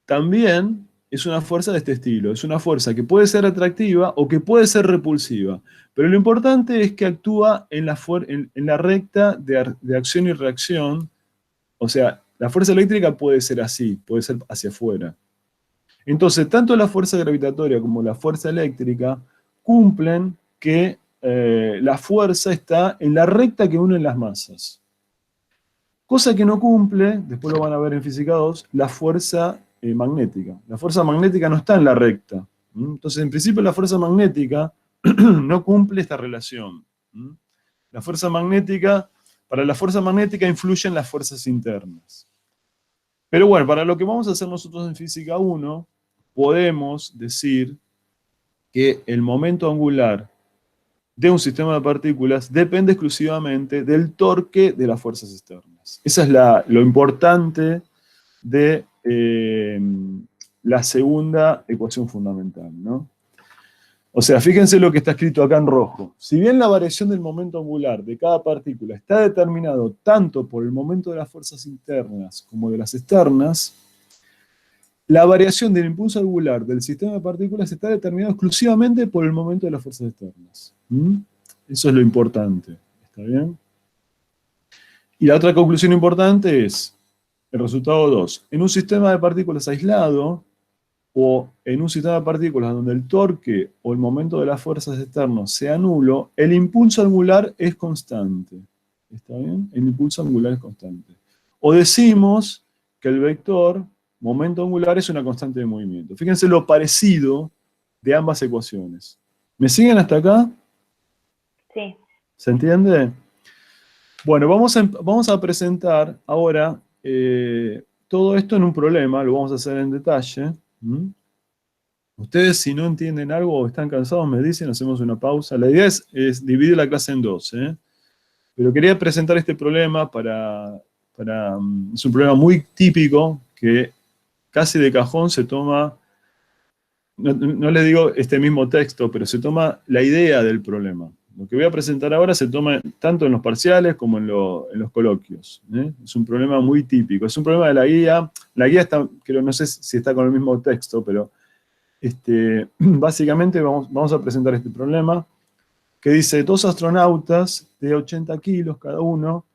también es una fuerza de este estilo. Es una fuerza que puede ser atractiva o que puede ser repulsiva. Pero lo importante es que actúa en la recta de acción y reacción. O sea, la fuerza eléctrica puede ser así, puede ser hacia afuera. Entonces, tanto la fuerza gravitatoria como la fuerza eléctrica cumplen que la fuerza está en la recta que unen las masas. Cosa que no cumple, después lo van a ver en física 2, la fuerza magnética. La fuerza magnética no está en la recta. Entonces, en principio, la fuerza magnética no cumple esta relación. La fuerza magnética, para la fuerza magnética influyen las fuerzas internas. Pero bueno, para lo que vamos a hacer nosotros en física 1, podemos decir que el momento angular de un sistema de partículas depende exclusivamente del torque de las fuerzas externas. Esa es lo importante de la segunda ecuación fundamental, ¿no? O sea, fíjense lo que está escrito acá en rojo. Si bien la variación del momento angular de cada partícula está determinado tanto por el momento de las fuerzas internas como de las externas, la variación del impulso angular del sistema de partículas está determinado exclusivamente por el momento de las fuerzas externas. Eso es lo importante. ¿Está bien? Y la otra conclusión importante es el resultado 2. En un sistema de partículas aislado, o en un sistema de partículas donde el torque o el momento de las fuerzas externas sea nulo, el impulso angular es constante. ¿Está bien? El impulso angular es constante. O decimos que el vector momento angular es una constante de movimiento. Fíjense lo parecido de ambas ecuaciones. ¿Me siguen hasta acá? Sí. ¿Se entiende? Bueno, vamos a presentar ahora todo esto en un problema, lo vamos a hacer en detalle. Ustedes, si no entienden algo o están cansados, me dicen, hacemos una pausa. La idea es dividir la clase en dos, pero quería presentar este problema es un problema muy típico que casi de cajón se toma, no les digo este mismo texto, pero se toma la idea del problema. Lo que voy a presentar ahora se toma tanto en los parciales como en los coloquios. Es un problema muy típico. Es un problema de la guía. La guía está, creo, no sé si está con el mismo texto, pero básicamente vamos a presentar este problema que dice: dos astronautas de 80 kilos cada uno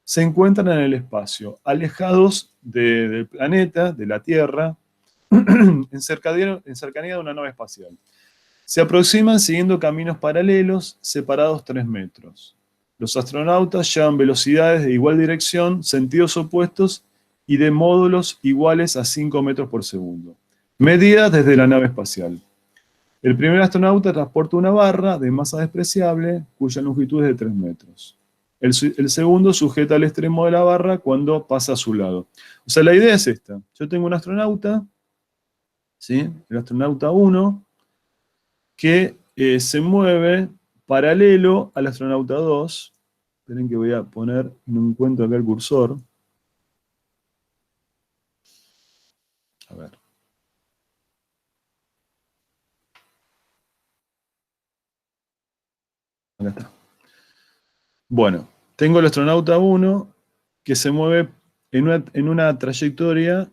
se encuentran en el espacio, alejados del planeta, de la Tierra, en cercanía de una nave espacial. Se aproximan siguiendo caminos paralelos, separados 3 metros. Los astronautas llevan velocidades de igual dirección, sentidos opuestos y de módulos iguales a 5 metros por segundo, medidas desde la nave espacial. El primer astronauta transporta una barra de masa despreciable, cuya longitud es de 3 metros. El segundo sujeta el extremo de la barra cuando pasa a su lado. O sea, la idea es esta. Yo tengo un astronauta, ¿sí? El astronauta 1, que se mueve paralelo al astronauta 2. Esperen que voy a poner, no encuentro acá el cursor. A ver. Acá está. Bueno, tengo el astronauta 1 que se mueve en una trayectoria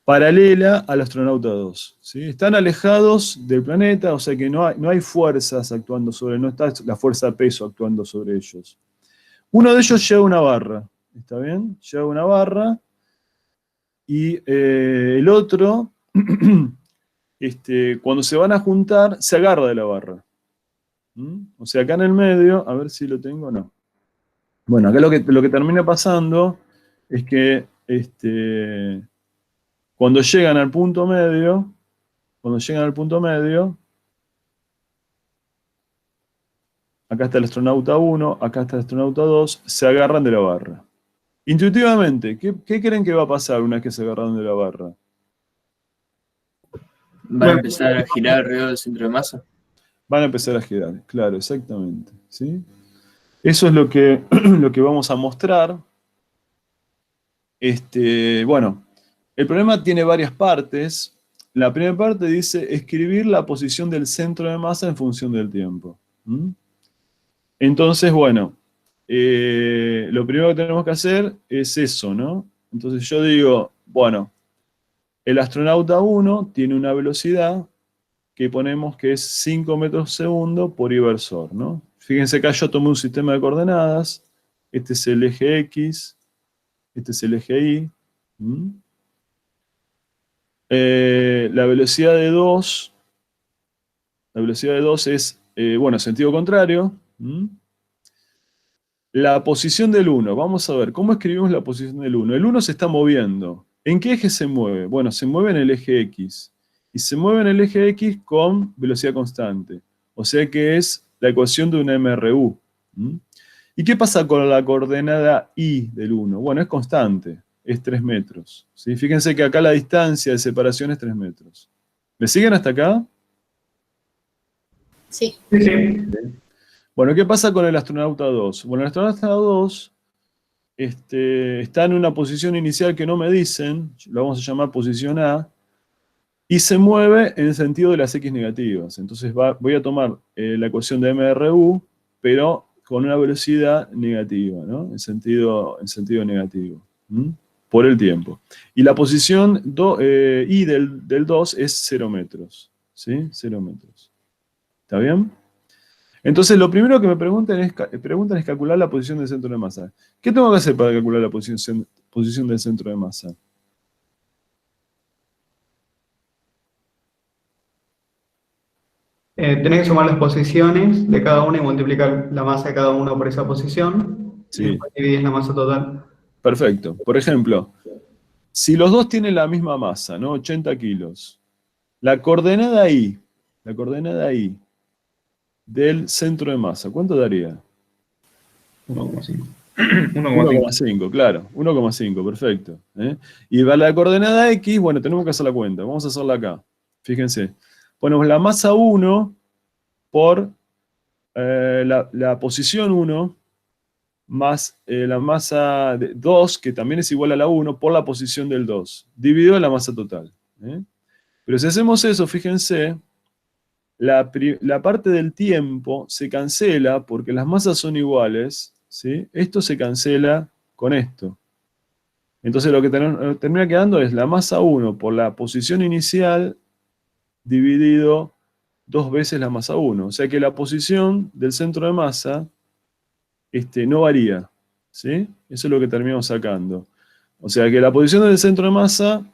paralela al astronauta 2. ¿Sí? Están alejados del planeta, o sea que no hay fuerzas actuando sobre, no está la fuerza de peso actuando sobre ellos. Uno de ellos lleva una barra, ¿está bien? Lleva una barra, y el otro, cuando se van a juntar, se agarra de la barra. O sea, acá en el medio, a ver si lo tengo o no. Bueno, acá lo que termina pasando es que cuando llegan al punto medio, acá está el astronauta 1, acá está el astronauta 2, se agarran de la barra. Intuitivamente, ¿qué creen que va a pasar una vez que se agarran de la barra? Van a empezar a girar alrededor del centro de masa. Van a empezar a girar, claro, exactamente. ¿Sí? Eso es lo que vamos a mostrar. Bueno, el problema tiene varias partes. La primera parte dice escribir la posición del centro de masa en función del tiempo. Entonces, bueno, lo primero que tenemos que hacer es eso, ¿no? Entonces yo digo, bueno, el astronauta 1 tiene una velocidad que ponemos que es 5 metros segundo por I/2, ¿no? Fíjense acá yo tomé un sistema de coordenadas. Este es el eje X, este es el eje Y. La velocidad de 2 es, bueno, sentido contrario. La posición del 1, vamos a ver, ¿cómo escribimos la posición del 1? El 1 se está moviendo. ¿En qué eje se mueve? Bueno, se mueve en el eje X. Y se mueve en el eje X con velocidad constante. O sea que es la ecuación de una MRU. ¿Y qué pasa con la coordenada Y del 1? Bueno, es constante, es 3 metros. ¿Sí? Fíjense que acá la distancia de separación es 3 metros. ¿Me siguen hasta acá? Sí. Sí, sí. Bueno, ¿qué pasa con el astronauta 2? Bueno, el astronauta 2 está en una posición inicial que no me dicen, lo vamos a llamar posición A, y se mueve en el sentido de las X negativas. Entonces voy a tomar la ecuación de MRU, pero con una velocidad negativa, ¿no? En sentido negativo, por el tiempo. Y la posición I del 2 es 0 metros, ¿sí? 0 metros. ¿Está bien? Entonces, lo primero que me preguntan es calcular la posición del centro de masa. ¿Qué tengo que hacer para calcular la posición del centro de masa? Tenés que sumar las posiciones de cada una y multiplicar la masa de cada uno por esa posición. Y Sí. después dividís la masa total. Perfecto. Por ejemplo, si los dos tienen la misma masa, ¿no? 80 kilos, la coordenada I del centro de masa, ¿cuánto daría? 1,5. 1,5, claro. 1,5, perfecto. Y para la coordenada X, bueno, tenemos que hacer la cuenta. Vamos a hacerla acá. Fíjense. Ponemos la masa 1 por la posición 1 más la masa 2, que también es igual a la 1, por la posición del 2, dividido en la masa total. Pero si hacemos eso, fíjense, la parte del tiempo se cancela porque las masas son iguales, ¿sí? Esto se cancela con esto. Entonces lo que termina quedando es la masa 1 por la posición inicial dividido 2 veces la masa 1. O sea que la posición del centro de masa no varía, ¿sí? Eso es lo que terminamos sacando. O sea que la posición del centro de masa,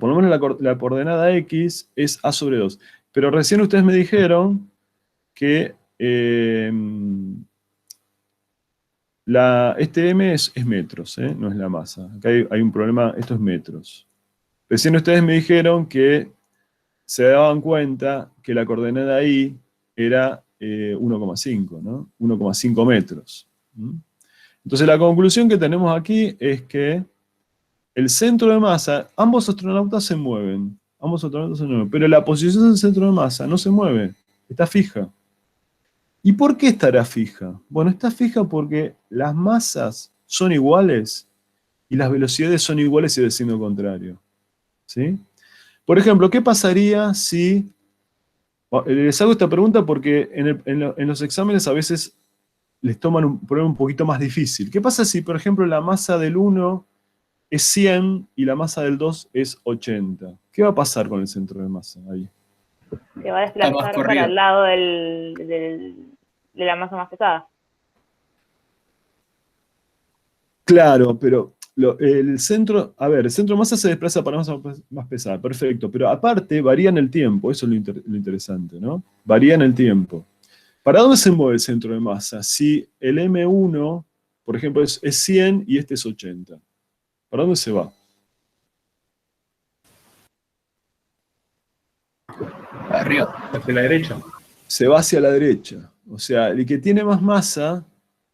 por lo menos la coordenada X, es A sobre 2. Pero recién ustedes me dijeron que este M es metros, no es la masa. Acá hay un problema, esto es metros. Recién ustedes me dijeron que se daban cuenta que la coordenada I era 1,5, ¿no? 1,5 metros. Entonces la conclusión que tenemos aquí es que el centro de masa, ambos astronautas se mueven, pero la posición del centro de masa no se mueve, está fija. ¿Y por qué estará fija? Bueno, está fija porque las masas son iguales y las velocidades son iguales y del signo contrario. ¿Sí? Por ejemplo, ¿qué pasaría si... Les hago esta pregunta porque en los exámenes a veces les toman un problema un poquito más difícil. ¿Qué pasa si, por ejemplo, la masa del 1 es 100 y la masa del 2 es 80? ¿Qué va a pasar con el centro de masa ahí? Se va a desplazar para el lado de la masa más pesada. Claro, pero el centro de masa se desplaza para masa más pesada, perfecto, pero aparte varía en el tiempo, eso es lo interesante, ¿no? Varía en el tiempo. ¿Para dónde se mueve el centro de masa? Si el M1, por ejemplo, es 100 y este es 80, ¿para dónde se va? Arriba. Hacia la derecha. Se va hacia la derecha. O sea, el que tiene más masa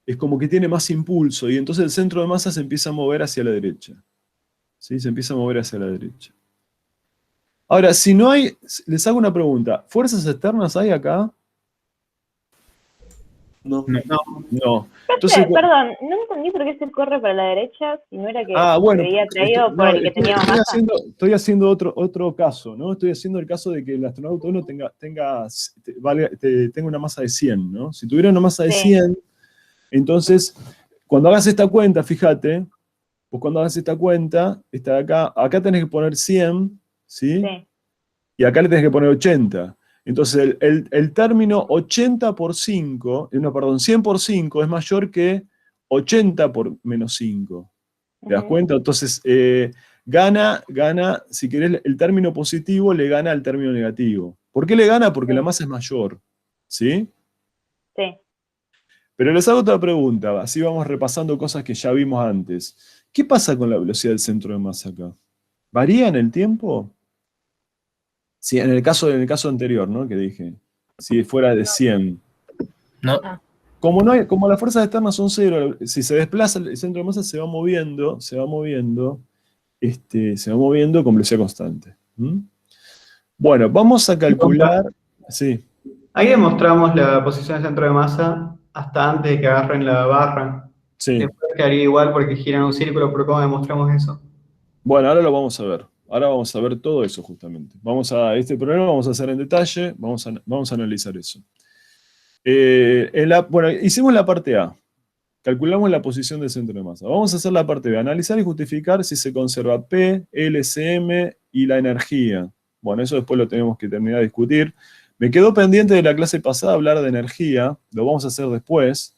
es como que tiene más impulso y entonces el centro de masa se empieza a mover hacia la derecha. ¿Sí? Se empieza a mover hacia la derecha. Ahora, si no hay, les hago una pregunta. ¿Fuerzas externas hay acá? No. No. Entonces, perdón, no entendí por qué se corre para la derecha si no era que bueno, se había traído por el que tenía más masa. Estoy haciendo otro caso, ¿no? Estoy haciendo el caso de que el astronauta 1 tenga una masa de 100, ¿no? Si tuviera una masa de 100, entonces, cuando hagas esta cuenta, fíjate, pues cuando hagas esta cuenta, acá tenés que poner 100, ¿sí? Sí. Y acá le tenés que poner 80. Entonces, el término 80 por 5, 100 por 5 es mayor que 80 por menos 5. ¿Te das cuenta? Entonces, gana, si querés, el término positivo le gana al término negativo. ¿Por qué le gana? Porque la masa es mayor. ¿Sí? Sí. Pero les hago otra pregunta, así vamos repasando cosas que ya vimos antes. ¿Qué pasa con la velocidad del centro de masa acá? ¿Varía en el tiempo? Sí, en el caso anterior, ¿no? Que dije, si fuera de 100. No. Como las fuerzas externas son 0, si se desplaza el centro de masa se va moviendo con velocidad constante. Bueno, vamos a calcular. Sí. Ahí demostramos la posición del centro de masa hasta antes de que agarren la barra. Sí. Después quedaría igual porque giran un círculo, pero ¿cómo demostramos eso? Bueno, ahora lo vamos a ver. Ahora vamos a ver todo eso justamente. Este problema vamos a hacer en detalle, vamos a analizar eso. Bueno, hicimos la parte A. Calculamos la posición del centro de masa. Vamos a hacer la parte B. Analizar y justificar si se conserva P, LCM y la energía. Bueno, eso después lo tenemos que terminar de discutir. Me quedó pendiente de la clase pasada hablar de energía. Lo vamos a hacer después.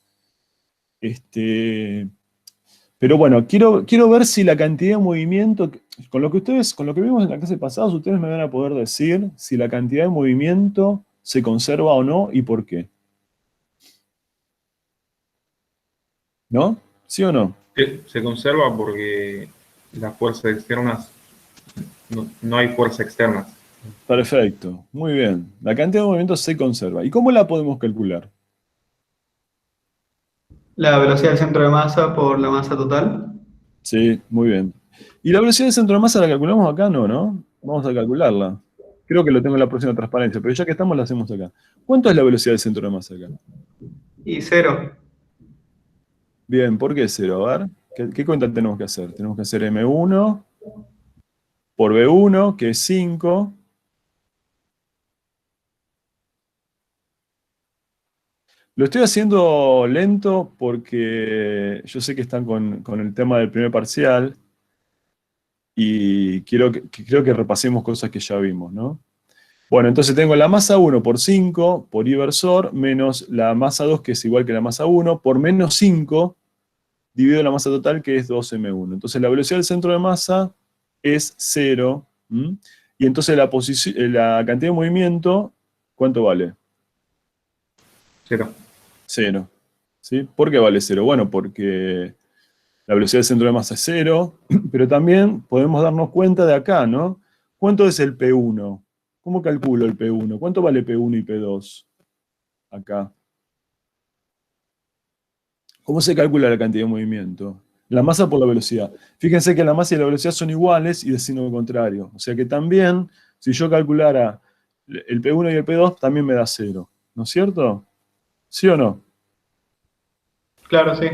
Pero bueno, quiero ver si la cantidad de movimiento, con lo que vimos en la clase pasada, ustedes me van a poder decir si la cantidad de movimiento se conserva o no y por qué. ¿No? ¿Sí o no? Se conserva porque las fuerzas externas, no hay fuerzas externas. Perfecto, muy bien. La cantidad de movimiento se conserva. ¿Y cómo la podemos calcular? La velocidad del centro de masa por la masa total. Sí, muy bien. ¿Y la velocidad del centro de masa la calculamos acá? No, ¿no? Vamos a calcularla. Creo que lo tengo en la próxima transparencia, pero ya que estamos la hacemos acá. ¿Cuánto es la velocidad del centro de masa acá? Y 0. Bien, ¿por qué 0? A ver, ¿qué cuenta tenemos que hacer? Tenemos que hacer M1 por B1, que es 5. Lo estoy haciendo lento porque yo sé que están con el tema del primer parcial y creo que repasemos cosas que ya vimos, ¿no? Bueno, entonces tengo la masa 1 por 5 por I versor menos la masa 2 que es igual que la masa 1 por menos 5 dividido la masa total que es 2m1. Entonces la velocidad del centro de masa es 0. Y entonces la cantidad de movimiento, ¿cuánto vale? 0. 0. ¿Sí? ¿Por qué vale 0? Bueno, porque la velocidad del centro de masa es 0, pero también podemos darnos cuenta de acá, ¿no? ¿Cuánto es el P1? ¿Cómo calculo el P1? ¿Cuánto vale P1 y P2? Acá. ¿Cómo se calcula la cantidad de movimiento? La masa por la velocidad. Fíjense que la masa y la velocidad son iguales y de signo contrario. O sea que también, si yo calculara el P1 y el P2, también me da 0. ¿No es cierto? ¿Sí o no? Claro, sí.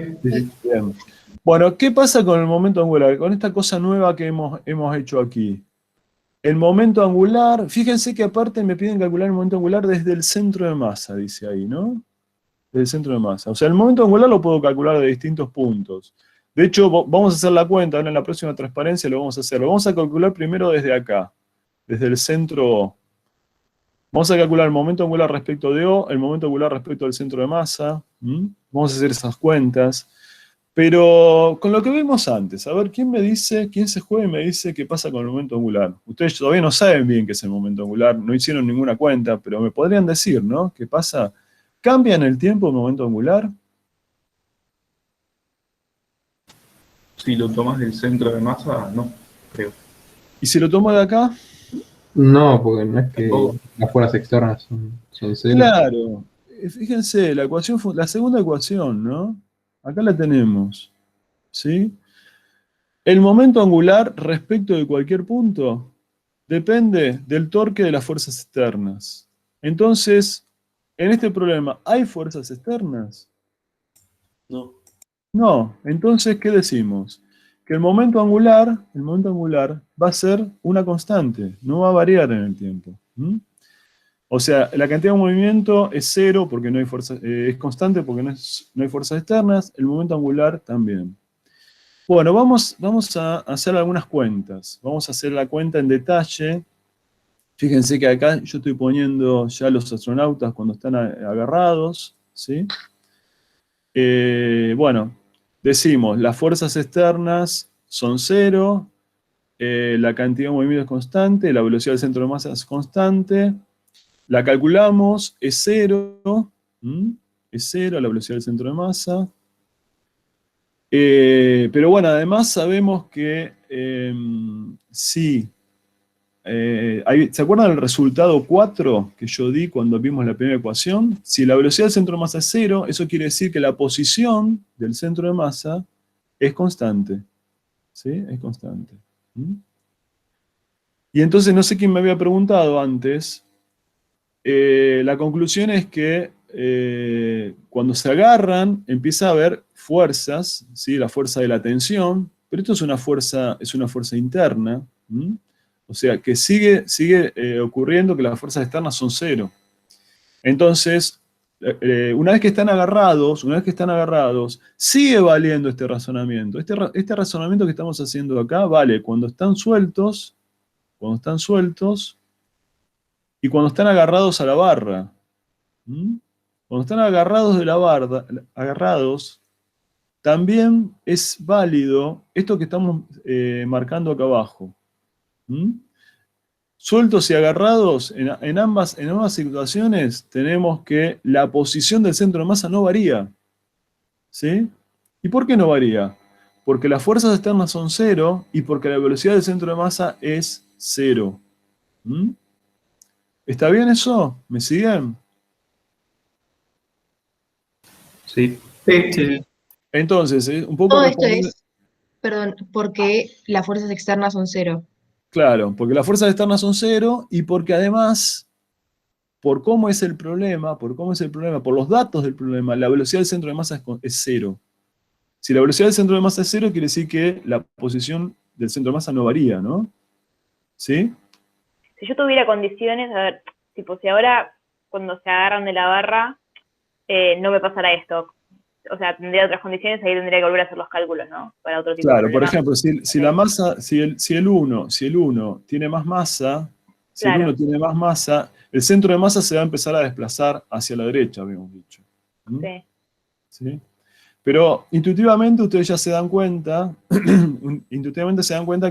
Bien. Bueno, ¿qué pasa con el momento angular? Con esta cosa nueva que hemos hecho aquí. El momento angular, fíjense que aparte me piden calcular el momento angular desde el centro de masa, dice ahí, ¿no? Desde el centro de masa. O sea, el momento angular lo puedo calcular de distintos puntos. De hecho, vamos a hacer la cuenta, ahora en la próxima transparencia lo vamos a hacer. Lo vamos a calcular primero desde acá, desde el centro O. Vamos a calcular el momento angular respecto de O, el momento angular respecto al centro de masa. Vamos a hacer esas cuentas. Pero con lo que vimos antes, a ver, quién se juega y me dice qué pasa con el momento angular? Ustedes todavía no saben bien qué es el momento angular, no hicieron ninguna cuenta, pero me podrían decir, ¿no? ¿Qué pasa? ¿Cambia en el tiempo el momento angular? Si lo tomas del centro de masa, no, creo. ¿Y si lo tomo de acá? No, porque no es que Tampoco. las fuerzas externas son cero. Claro. Fíjense, la segunda ecuación, ¿no? Acá la tenemos, ¿sí? El momento angular respecto de cualquier punto depende del torque de las fuerzas externas. Entonces, en este problema, ¿hay fuerzas externas? No. No. Entonces, ¿qué decimos? Que el momento angular va a ser una constante, no va a variar en el tiempo. O sea, la cantidad de movimiento es 0 porque no hay es constante porque no hay fuerzas externas, el momento angular también. Bueno, vamos a hacer algunas cuentas. Vamos a hacer la cuenta en detalle. Fíjense que acá yo estoy poniendo ya los astronautas cuando están agarrados, ¿sí? Bueno, decimos, las fuerzas externas son 0, la cantidad de movimiento es constante, la velocidad del centro de masa es constante, la calculamos, es 0, es 0 la velocidad del centro de masa. Pero bueno, además sabemos que sí, ¿se acuerdan del resultado 4 que yo di cuando vimos la primera ecuación? Si la velocidad del centro de masa es 0, eso quiere decir que la posición del centro de masa es constante. ¿Sí? Es constante. Y entonces no sé quién me había preguntado antes, la conclusión es que cuando se agarran empieza a haber fuerzas, ¿sí? La fuerza de la tensión, pero esto es una fuerza interna, ¿m? O sea, que sigue ocurriendo que las fuerzas externas son cero. Entonces, una vez que están agarrados, sigue valiendo este razonamiento. Este razonamiento que estamos haciendo acá vale cuando están sueltos, y cuando están agarrados a la barra. ¿Mm? Cuando están agarrados de la barra, también es válido esto que estamos marcando acá abajo. ¿Mm? Sueltos y agarrados, en ambas situaciones tenemos que la posición del centro de masa no varía. ¿Sí? ¿Y por qué no varía? Porque las fuerzas externas son cero y porque la velocidad del centro de masa es cero. ¿Mm? ¿Está bien eso? ¿Me siguen? Sí. Sí. Entonces, un poco Todo esto respondiendo. es, perdón, porque las fuerzas externas son cero. Claro, porque las fuerzas externas son cero y porque además, por cómo es el problema, por los datos del problema, la velocidad del centro de masa es cero. Si la velocidad del centro de masa es cero, quiere decir que la posición del centro de masa no varía, ¿no? ¿Sí? Si yo tuviera condiciones, a ver, tipo, si ahora cuando se agarran de la barra no me pasará esto. O sea, tendría otras condiciones, ahí tendría que volver a hacer los cálculos, ¿no? Para otro tipo de Claro, por problemas. ejemplo, si la masa, si el 1 tiene más masa, Claro. el centro de masa se va a empezar a desplazar hacia la derecha, habíamos dicho. ¿Mm? Sí. ¿Sí? Pero intuitivamente ustedes ya se dan cuenta,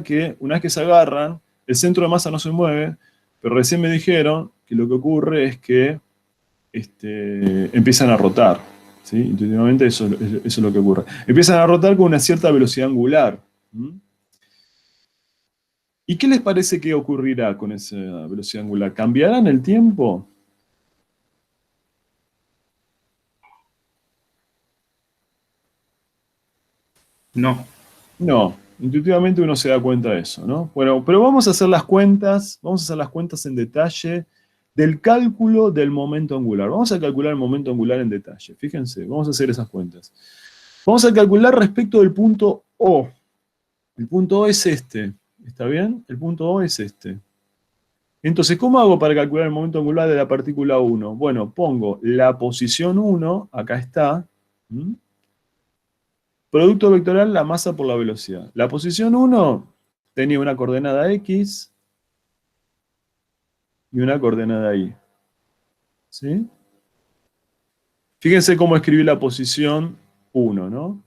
que una vez que se agarran, el centro de masa no se mueve, pero recién me dijeron que lo que ocurre es que empiezan a rotar. ¿Sí? Intuitivamente eso es lo que ocurre. Empiezan a rotar con una cierta velocidad angular. ¿Mm? ¿Y qué les parece que ocurrirá con esa velocidad angular? ¿Cambiará en el tiempo? No. No, intuitivamente uno se da cuenta de eso, ¿no? Bueno, pero vamos a hacer las cuentas en detalle del cálculo del momento angular. Vamos a calcular el momento angular en detalle, fíjense, vamos a hacer esas cuentas. Vamos a calcular respecto del punto O. El punto O es este, ¿está bien? El punto O es este. Entonces, ¿cómo hago para calcular el momento angular de la partícula 1? Bueno, pongo la posición 1, acá está, ¿m? Producto vectorial, la masa por la velocidad. La posición 1 tenía una coordenada X y una coordenada Y. ¿Sí? Fíjense cómo escribí la posición 1, ¿no?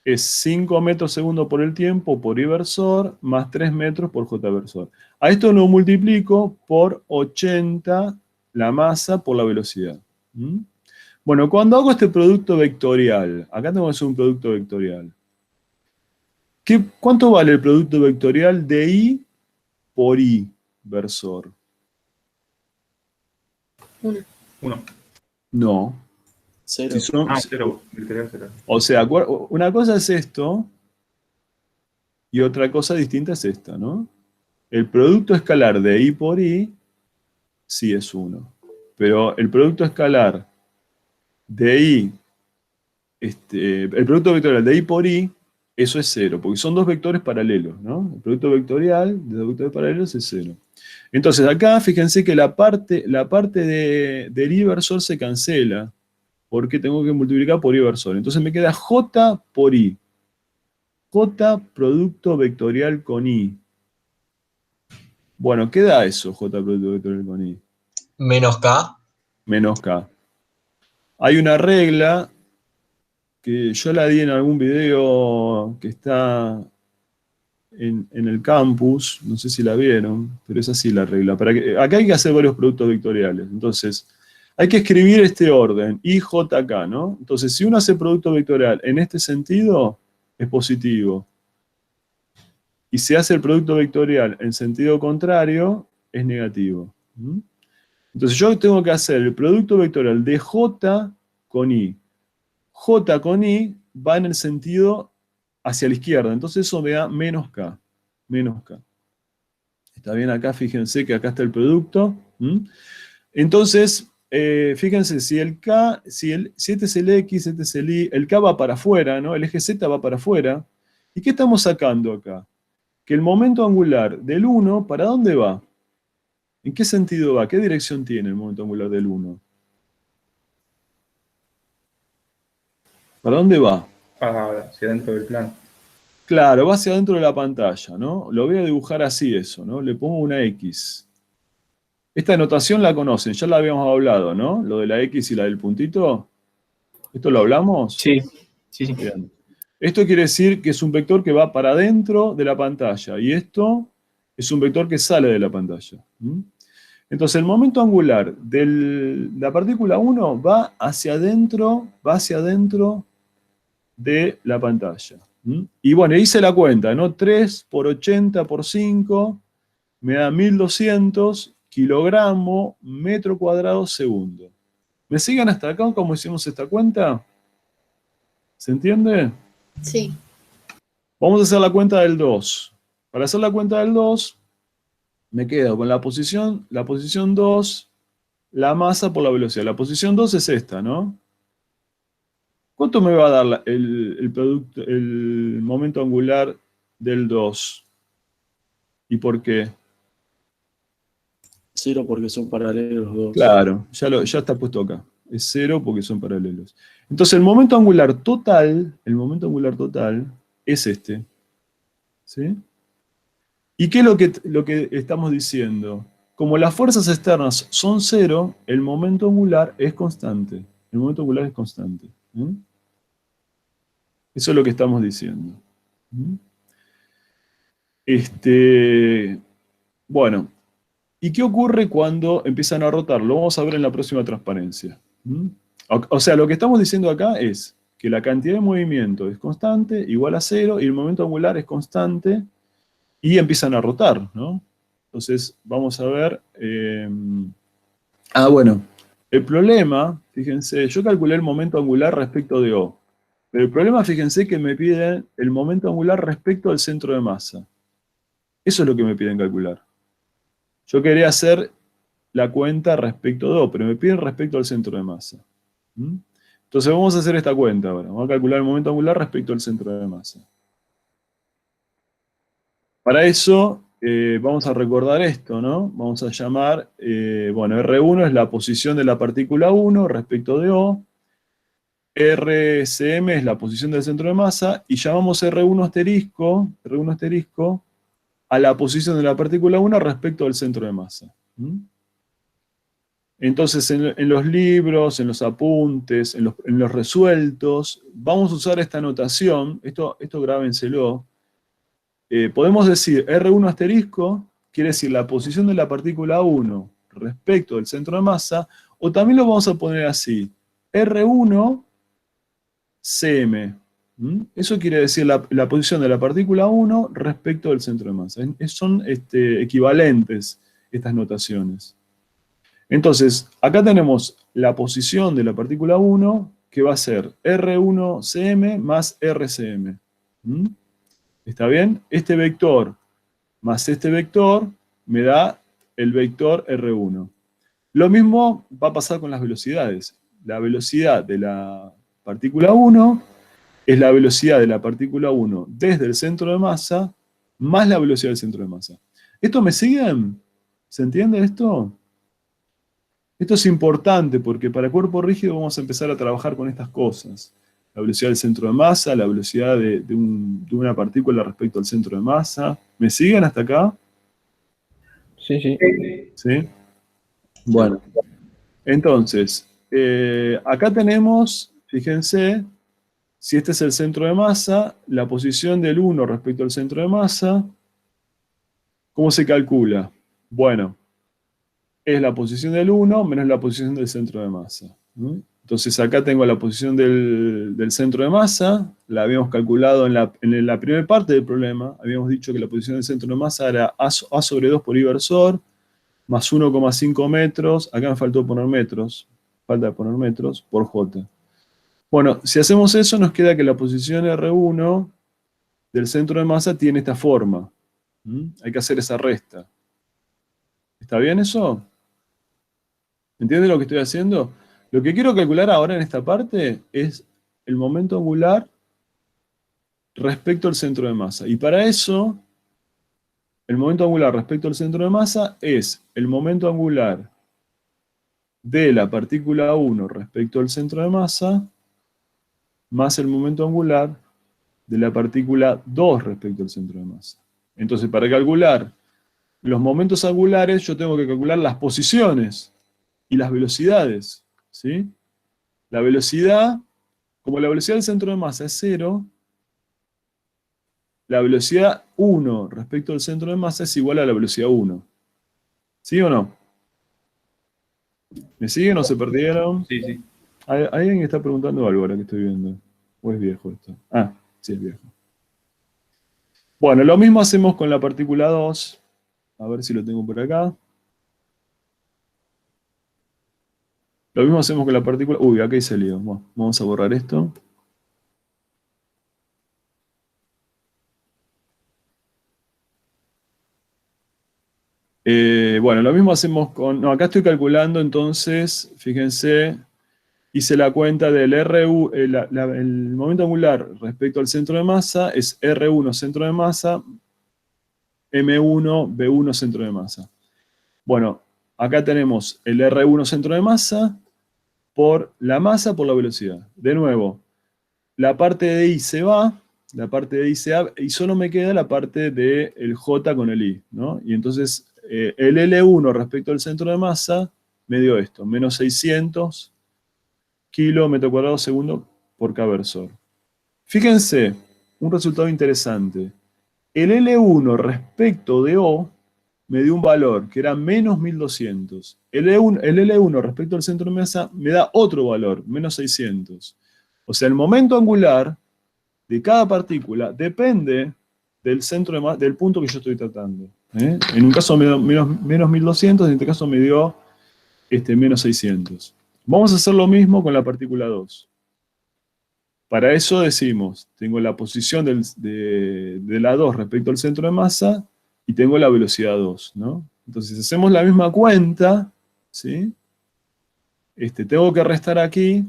Es 5 metros segundo por el tiempo por I versor más 3 metros por J versor. A esto lo multiplico por 80 la masa por la velocidad. ¿Mm? Bueno, cuando hago este producto vectorial, acá tengo que hacer un producto vectorial. ¿Cuánto vale el producto vectorial de I por I versor? 1. No. Cero. Si son- 0. Vectorial 0. o sea, una cosa es esto y otra cosa distinta es esta, ¿no? El producto escalar de I por I sí es 1. Pero el producto escalar de I, el producto vectorial de I por I, eso es 0, porque son dos vectores paralelos, ¿no? El producto vectorial de dos vectores paralelos es 0. Entonces acá, fíjense que la parte del I versor se cancela, porque tengo que multiplicar por I versor. Entonces me queda J por I. J producto vectorial con I. Bueno, ¿qué da eso, J producto vectorial con I? Menos K. Menos K. Hay una regla que yo la di en algún video que está en el campus, no sé si la vieron, pero es así la regla. Acá hay que hacer varios productos vectoriales, entonces hay que escribir este orden, IJK, ¿no? Entonces, si uno hace producto vectorial en este sentido, es positivo. Y si hace el producto vectorial en sentido contrario, es negativo. ¿Mm? Entonces yo tengo que hacer el producto vectorial de J con I. J con I va en el sentido hacia la izquierda, entonces eso me da menos K. Menos K. Está bien acá, fíjense que acá está el producto. ¿Mm? Entonces, fíjense, si este es el X, este es el Y, el K va para afuera, ¿no? El eje Z va para afuera. ¿Y qué estamos sacando acá? Que el momento angular del 1, ¿para dónde va? ¿En qué sentido va? ¿Qué dirección tiene el momento angular del 1? ¿Para dónde va? Hacia dentro del plano. Claro, va hacia adentro de la pantalla, ¿no? Lo voy a dibujar así eso, ¿no? Le pongo una X. Esta notación la conocen, ya la habíamos hablado, ¿no? Lo de la X y la del puntito. ¿Esto lo hablamos? Sí, sí, sí. Bien. Esto quiere decir que es un vector que va para adentro de la pantalla, y esto es un vector que sale de la pantalla. Entonces, el momento angular de la partícula 1 va hacia adentro de la pantalla. Y bueno, hice la cuenta, ¿no? 3 por 80 por 5 me da 1200 kilogramos metro cuadrado segundo. ¿Me siguen hasta acá cómo hicimos esta cuenta? ¿Se entiende? Sí. Vamos a hacer la cuenta del 2. Para hacer la cuenta del 2, me quedo con la posición 2, la masa por la velocidad. La posición 2 es esta, ¿no? ¿Cuánto me va a dar el momento angular del 2? ¿Y por qué? 0 porque son paralelos los dos. Claro, ya está puesto acá. Es 0 porque son paralelos. Entonces el momento angular total es este. ¿Sí? ¿Y qué es lo que estamos diciendo? Como las fuerzas externas son 0, el momento angular es constante. El momento angular es constante. Eso es lo que estamos diciendo. Bueno, ¿y qué ocurre cuando empiezan a rotar? Lo vamos a ver en la próxima transparencia. O sea, lo que estamos diciendo acá es que la cantidad de movimiento es constante, igual a 0, y el momento angular es constante, y empiezan a rotar, ¿no? Entonces, vamos a ver... bueno, el problema, fíjense, yo calculé el momento angular respecto de O, pero el problema, fíjense, que me piden el momento angular respecto al centro de masa. Eso es lo que me piden calcular. Yo quería hacer la cuenta respecto de O, pero me piden respecto al centro de masa. Entonces vamos a hacer esta cuenta ahora. Vamos a calcular el momento angular respecto al centro de masa. Para eso vamos a recordar esto, ¿no? Vamos a llamar, bueno, R1 es la posición de la partícula 1 respecto de O, RCM es la posición del centro de masa, y llamamos R1 asterisco a la posición de la partícula 1 respecto al centro de masa. Entonces, en los libros, en los apuntes, en los resueltos, vamos a usar esta notación, esto grábenselo. Podemos decir R1 asterisco, quiere decir la posición de la partícula 1 respecto del centro de masa, o también lo vamos a poner así, R1 CM. Eso quiere decir la posición de la partícula 1 respecto del centro de masa. Son equivalentes estas notaciones. Entonces, acá tenemos la posición de la partícula 1, que va a ser R1CM más RCM. ¿Está bien? Este vector más este vector me da el vector R1. Lo mismo va a pasar con las velocidades. La velocidad de la partícula 1 es la velocidad de la partícula 1 desde el centro de masa más la velocidad del centro de masa. ¿Esto me siguen? ¿Se entiende esto? Esto es importante porque para cuerpo rígido vamos a empezar a trabajar con estas cosas. La velocidad del centro de masa, la velocidad de una partícula respecto al centro de masa. ¿Me siguen hasta acá? Sí, sí. ¿Sí? Bueno, entonces, acá tenemos, fíjense, si este es el centro de masa, la posición del 1 respecto al centro de masa, ¿cómo se calcula? Bueno, es la posición del 1 menos la posición del centro de masa. Entonces acá tengo la posición del centro de masa, la habíamos calculado en la primera parte del problema, habíamos dicho que la posición del centro de masa era A sobre 2 por inversor, más 1,5 metros, acá me faltó poner metros, falta poner metros, por J. Bueno, si hacemos eso, nos queda que la posición R1 del centro de masa tiene esta forma. Hay que hacer esa resta. ¿Está bien eso? ¿Entiendes lo que estoy haciendo? Lo que quiero calcular ahora en esta parte es el momento angular respecto al centro de masa. Y para eso, el momento angular respecto al centro de masa es el momento angular de la partícula 1 respecto al centro de masa más el momento angular de la partícula 2 respecto al centro de masa. Entonces, para calcular los momentos angulares, yo tengo que calcular las posiciones y las velocidades, ¿sí? La velocidad, como la velocidad del centro de masa es 0, la velocidad 1 respecto al centro de masa es igual a la velocidad 1. ¿Sí o no? ¿Me siguen o se perdieron? Sí, sí. ¿Hay alguien que está preguntando algo ahora que estoy viendo? ¿O es viejo esto? Ah, sí es viejo. Bueno, lo mismo hacemos con la partícula 2. A ver si lo tengo por acá. Lo mismo hacemos con la partícula... Uy, acá hay salido. Bueno, vamos a borrar esto. Bueno, lo mismo hacemos con... No, acá estoy calculando, entonces, fíjense, hice la cuenta del RU, el momento angular respecto al centro de masa es R1 centro de masa, M1, B1 centro de masa. Bueno, acá tenemos el R1 centro de masa por la masa por la velocidad. De nuevo, la parte de I se va, la parte de I se va, y solo me queda la parte del J con el I, ¿no? Y entonces el L1 respecto al centro de masa me dio esto, menos 600 kilómetros cuadrados segundo por kVs. Fíjense, un resultado interesante. El L1 respecto de O me dio un valor que era menos 1200. El L1 respecto al centro de masa me da otro valor, menos 600. O sea, el momento angular de cada partícula depende del centro de masa, del punto que yo estoy tratando. En un caso me dio menos 1200, en este caso me dio menos 600. Vamos a hacer lo mismo con la partícula 2. Para eso decimos, tengo la posición de la 2 respecto al centro de masa y tengo la velocidad 2, ¿no? Entonces hacemos la misma cuenta, ¿sí? Tengo que restar aquí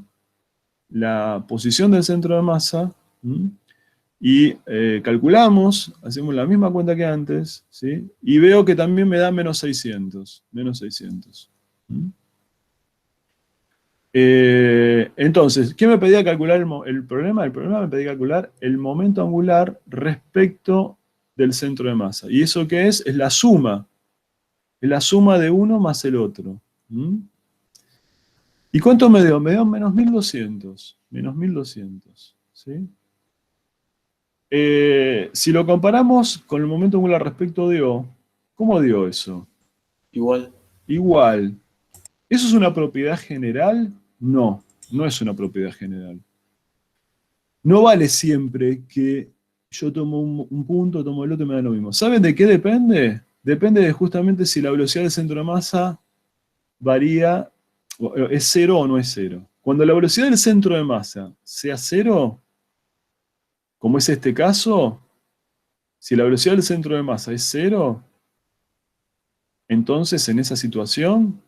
la posición del centro de masa, ¿sí? Y calculamos, hacemos la misma cuenta que antes, ¿sí? Y veo que también me da menos 600, menos 600. ¿Sí? Entonces, ¿qué me pedía calcular el problema? El problema me pedía calcular el momento angular respecto del centro de masa. ¿Y eso qué es? Es la suma. Es la suma de uno más el otro. ¿Y cuánto me dio? Me dio menos 1200. Menos 1200. ¿Sí? Si lo comparamos con el momento angular respecto de O, ¿cómo dio eso? Igual. Igual. ¿Eso es una propiedad general? No, no es una propiedad general. No vale siempre que yo tomo un punto, tomo el otro y me da lo mismo. ¿Saben de qué depende? Depende de justamente si la velocidad del centro de masa varía, es cero o no es cero. Cuando la velocidad del centro de masa sea cero, como es este caso, si la velocidad del centro de masa es cero, entonces en esa situación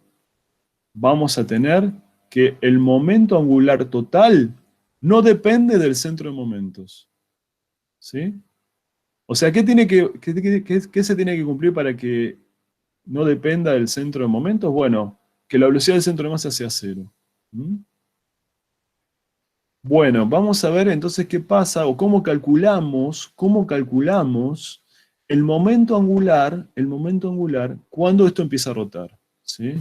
vamos a tener que el momento angular total no depende del centro de momentos. ¿Sí? O sea, ¿qué se tiene que cumplir para que no dependa del centro de momentos? Bueno, que la velocidad del centro de masa sea cero. Bueno, vamos a ver entonces qué pasa, o cómo calculamos el momento angular cuando esto empieza a rotar. ¿Sí?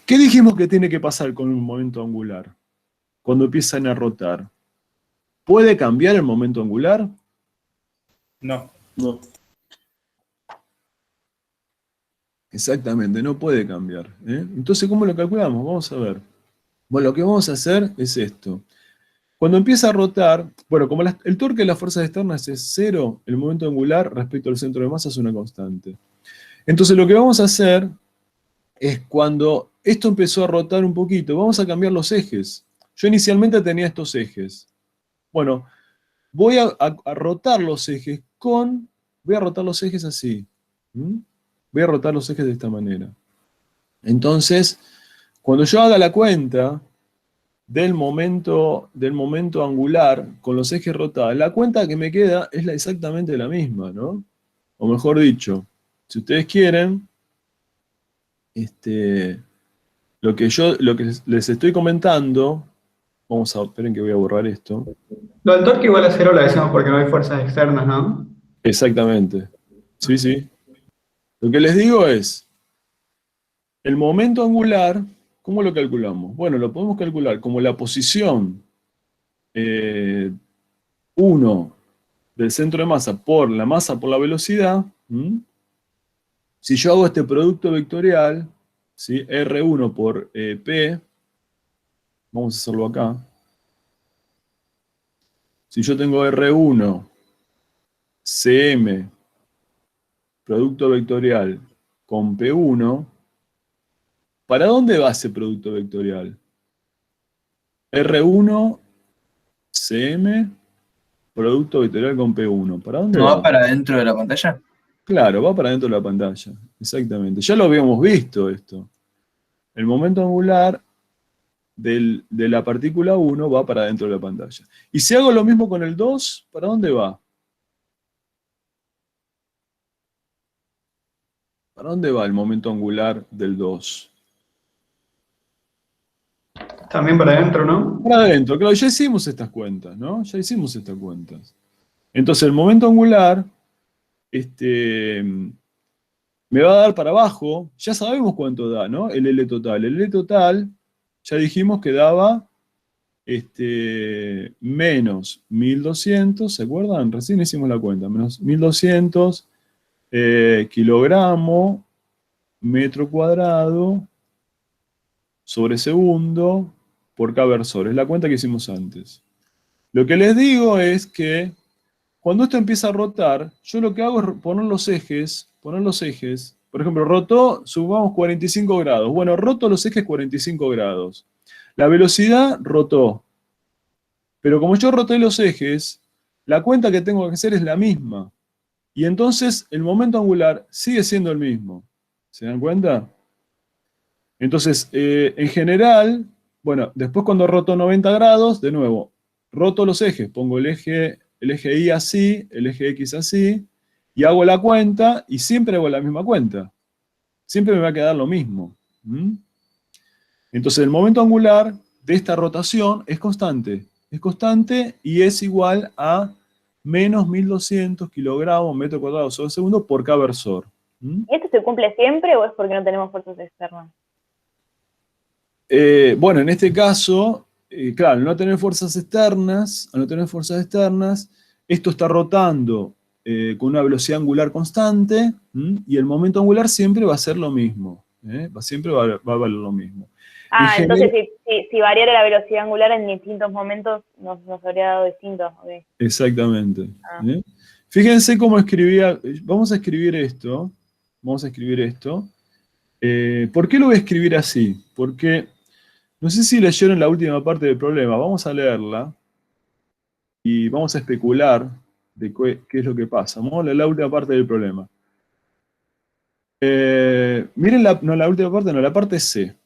¿Qué dijimos que tiene que pasar con un momento angular cuando empiezan a rotar? ¿Puede cambiar el momento angular? No. No. Exactamente, no puede cambiar. Entonces, ¿cómo lo calculamos? Vamos a ver. Bueno, lo que vamos a hacer es esto. Cuando empieza a rotar, bueno, como el torque de las fuerzas externas es cero, el momento angular respecto al centro de masa es una constante. Entonces, lo que vamos a hacer es cuando esto empezó a rotar un poquito, vamos a cambiar los ejes. Yo inicialmente tenía estos ejes. Bueno, voy a rotar los ejes voy a rotar los ejes así. Voy a rotar los ejes de esta manera. Entonces, Cuando yo haga la cuenta del momento angular con los ejes rotados, la cuenta que me queda es exactamente la misma, ¿no? O mejor dicho, si ustedes quieren, lo que les estoy comentando, esperen que voy a borrar esto. Lo del torque igual a cero lo decimos porque no hay fuerzas externas, ¿no? Exactamente. Sí, sí. Lo que les digo es, el momento angular, ¿cómo lo calculamos? Bueno, lo podemos calcular como la posición 1 del centro de masa por la velocidad. Si yo hago este producto vectorial, ¿sí? R1 por P, vamos a hacerlo acá. Si yo tengo R1, CM, producto vectorial con P1, ¿para dónde va ese producto vectorial? R1, CM, producto vectorial con P1. ¿Para dónde ¿No va? va para dentro de la pantalla? Claro, va para dentro de la pantalla. Exactamente. Ya lo habíamos visto esto. El momento angular de la partícula 1 va para dentro de la pantalla. Y si hago lo mismo con el 2, ¿para dónde va? ¿Para dónde va el momento angular del 2? También para adentro, ¿no? Para adentro, claro, ya hicimos estas cuentas, ¿no? Ya hicimos estas cuentas. Entonces el momento angular me va a dar para abajo, ya sabemos cuánto da, ¿no? El L total. El L total, ya dijimos que daba menos 1200, ¿se acuerdan? Recién hicimos la cuenta, menos 1200 kilogramo metro cuadrado sobre segundo por K versor. Es la cuenta que hicimos antes. Lo que les digo es que cuando esto empieza a rotar, yo lo que hago es poner los ejes. Por ejemplo, rotó, supongamos 45 grados. Bueno, roto los ejes 45 grados. La velocidad rotó. Pero como yo roté los ejes, la cuenta que tengo que hacer es la misma. Y entonces el momento angular sigue siendo el mismo. ¿Se dan cuenta? Entonces, en general, bueno, después cuando roto 90 grados, de nuevo, roto los ejes, pongo el eje Y así, el eje X así, y hago la cuenta, y siempre hago la misma cuenta. Siempre me va a quedar lo mismo. Entonces, el momento angular de esta rotación es constante. Es constante y es igual a menos 1200 kilogramos metro cuadrado sobre segundo por K versor. ¿Y esto se cumple siempre o es porque no tenemos fuerzas externas? Bueno, en este caso, claro, al no tener fuerzas externas, esto está rotando con una velocidad angular constante, y el momento angular siempre va a ser lo mismo. Siempre va a valer lo mismo. Entonces si variara la velocidad angular en distintos momentos nos habría dado distintos. Okay. Exactamente. Fíjense cómo escribía, vamos a escribir esto. ¿Por qué lo voy a escribir así? Porque, no sé si leyeron la última parte del problema, vamos a leerla y vamos a especular de qué es lo que pasa. Vamos a leer la última parte del problema. Miren la parte C.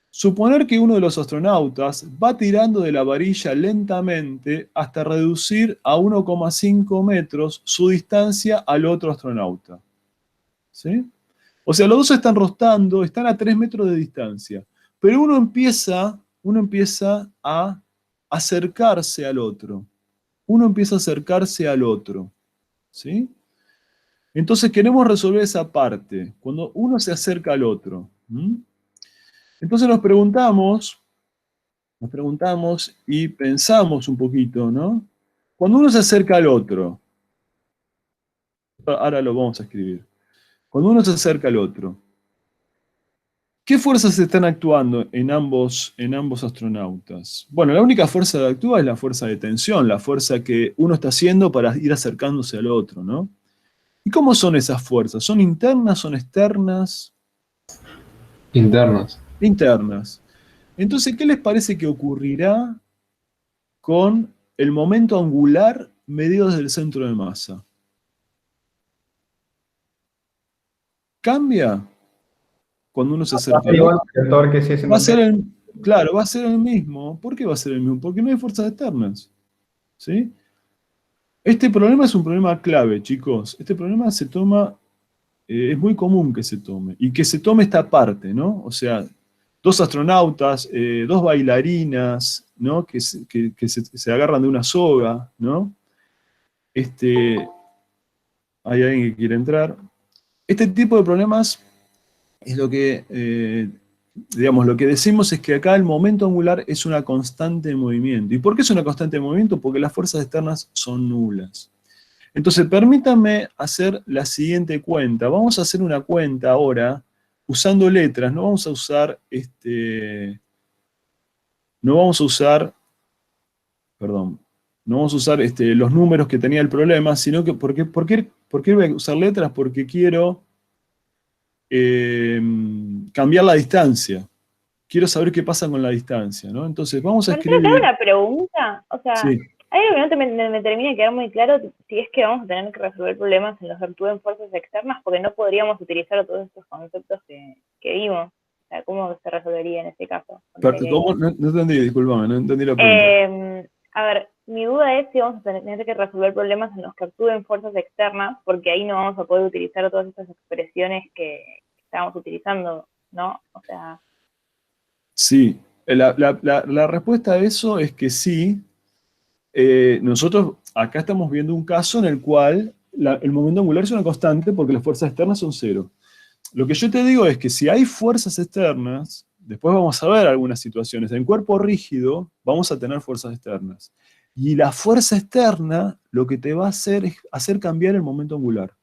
Suponer que uno de los astronautas va tirando de la varilla lentamente hasta reducir a 1,5 metros su distancia al otro astronauta. ¿Sí? O sea, los dos están rotando, están a 3 metros de distancia. Pero uno empieza a acercarse al otro. ¿Sí? Entonces queremos resolver esa parte, cuando uno se acerca al otro. Entonces nos preguntamos y pensamos un poquito, ¿no? Cuando uno se acerca al otro, ahora lo vamos a escribir. Cuando uno se acerca al otro, ¿qué fuerzas están actuando en ambos astronautas? Bueno, la única fuerza que actúa es la fuerza de tensión, la fuerza que uno está haciendo para ir acercándose al otro, ¿no? ¿Y cómo son esas fuerzas? ¿Son internas, son externas? Internas. Internas. Entonces, ¿qué les parece que ocurrirá con el momento angular medido desde el centro de masa? ¿Cambia? cuando uno se acerca. Igual que el torque sí es Va a ser claro, va a ser el mismo. ¿Por qué va a ser el mismo? Porque no hay fuerzas externas. ¿Sí? Este problema es un problema clave, chicos. Este problema se toma, es muy común que se tome. Y que se tome esta parte, ¿no? O sea, dos astronautas, dos bailarinas, ¿no? Que se agarran de una soga, ¿no? Hay alguien que quiere entrar. Este tipo de problemas es lo que, digamos, lo que decimos es que acá el momento angular es una constante de movimiento. ¿Y por qué es una constante de movimiento? Porque las fuerzas externas son nulas. Entonces, permítanme hacer la siguiente cuenta. Vamos a hacer una cuenta ahora usando letras. No vamos a usar perdón, no vamos a usar los números que tenía el problema, sino que, ¿por qué voy a usar letras? Porque quiero cambiar la distancia. Quiero saber qué pasa con la distancia, ¿no? Entonces, vamos a escribir... ¿Te hago una pregunta? O sea, sí. hay algo que no me termina de quedar muy claro, si es que vamos a tener que resolver problemas en los que actúen fuerzas externas, porque no podríamos utilizar todos estos conceptos que vimos. O sea, ¿cómo se resolvería en este caso? ¿Cómo? No entendí, discúlpame, no entendí la pregunta. A ver, mi duda es si vamos a tener que resolver problemas en los que actúen fuerzas externas, porque ahí no vamos a poder utilizar todas estas expresiones que estábamos utilizando, ¿no? O sea... Sí, la respuesta a eso es que sí. Nosotros acá estamos viendo un caso en el cual el momento angular es una constante porque las fuerzas externas son cero. Lo que yo te digo es que si hay fuerzas externas, después vamos a ver algunas situaciones. En cuerpo rígido vamos a tener fuerzas externas. Y la fuerza externa lo que te va a hacer es hacer cambiar el momento angular.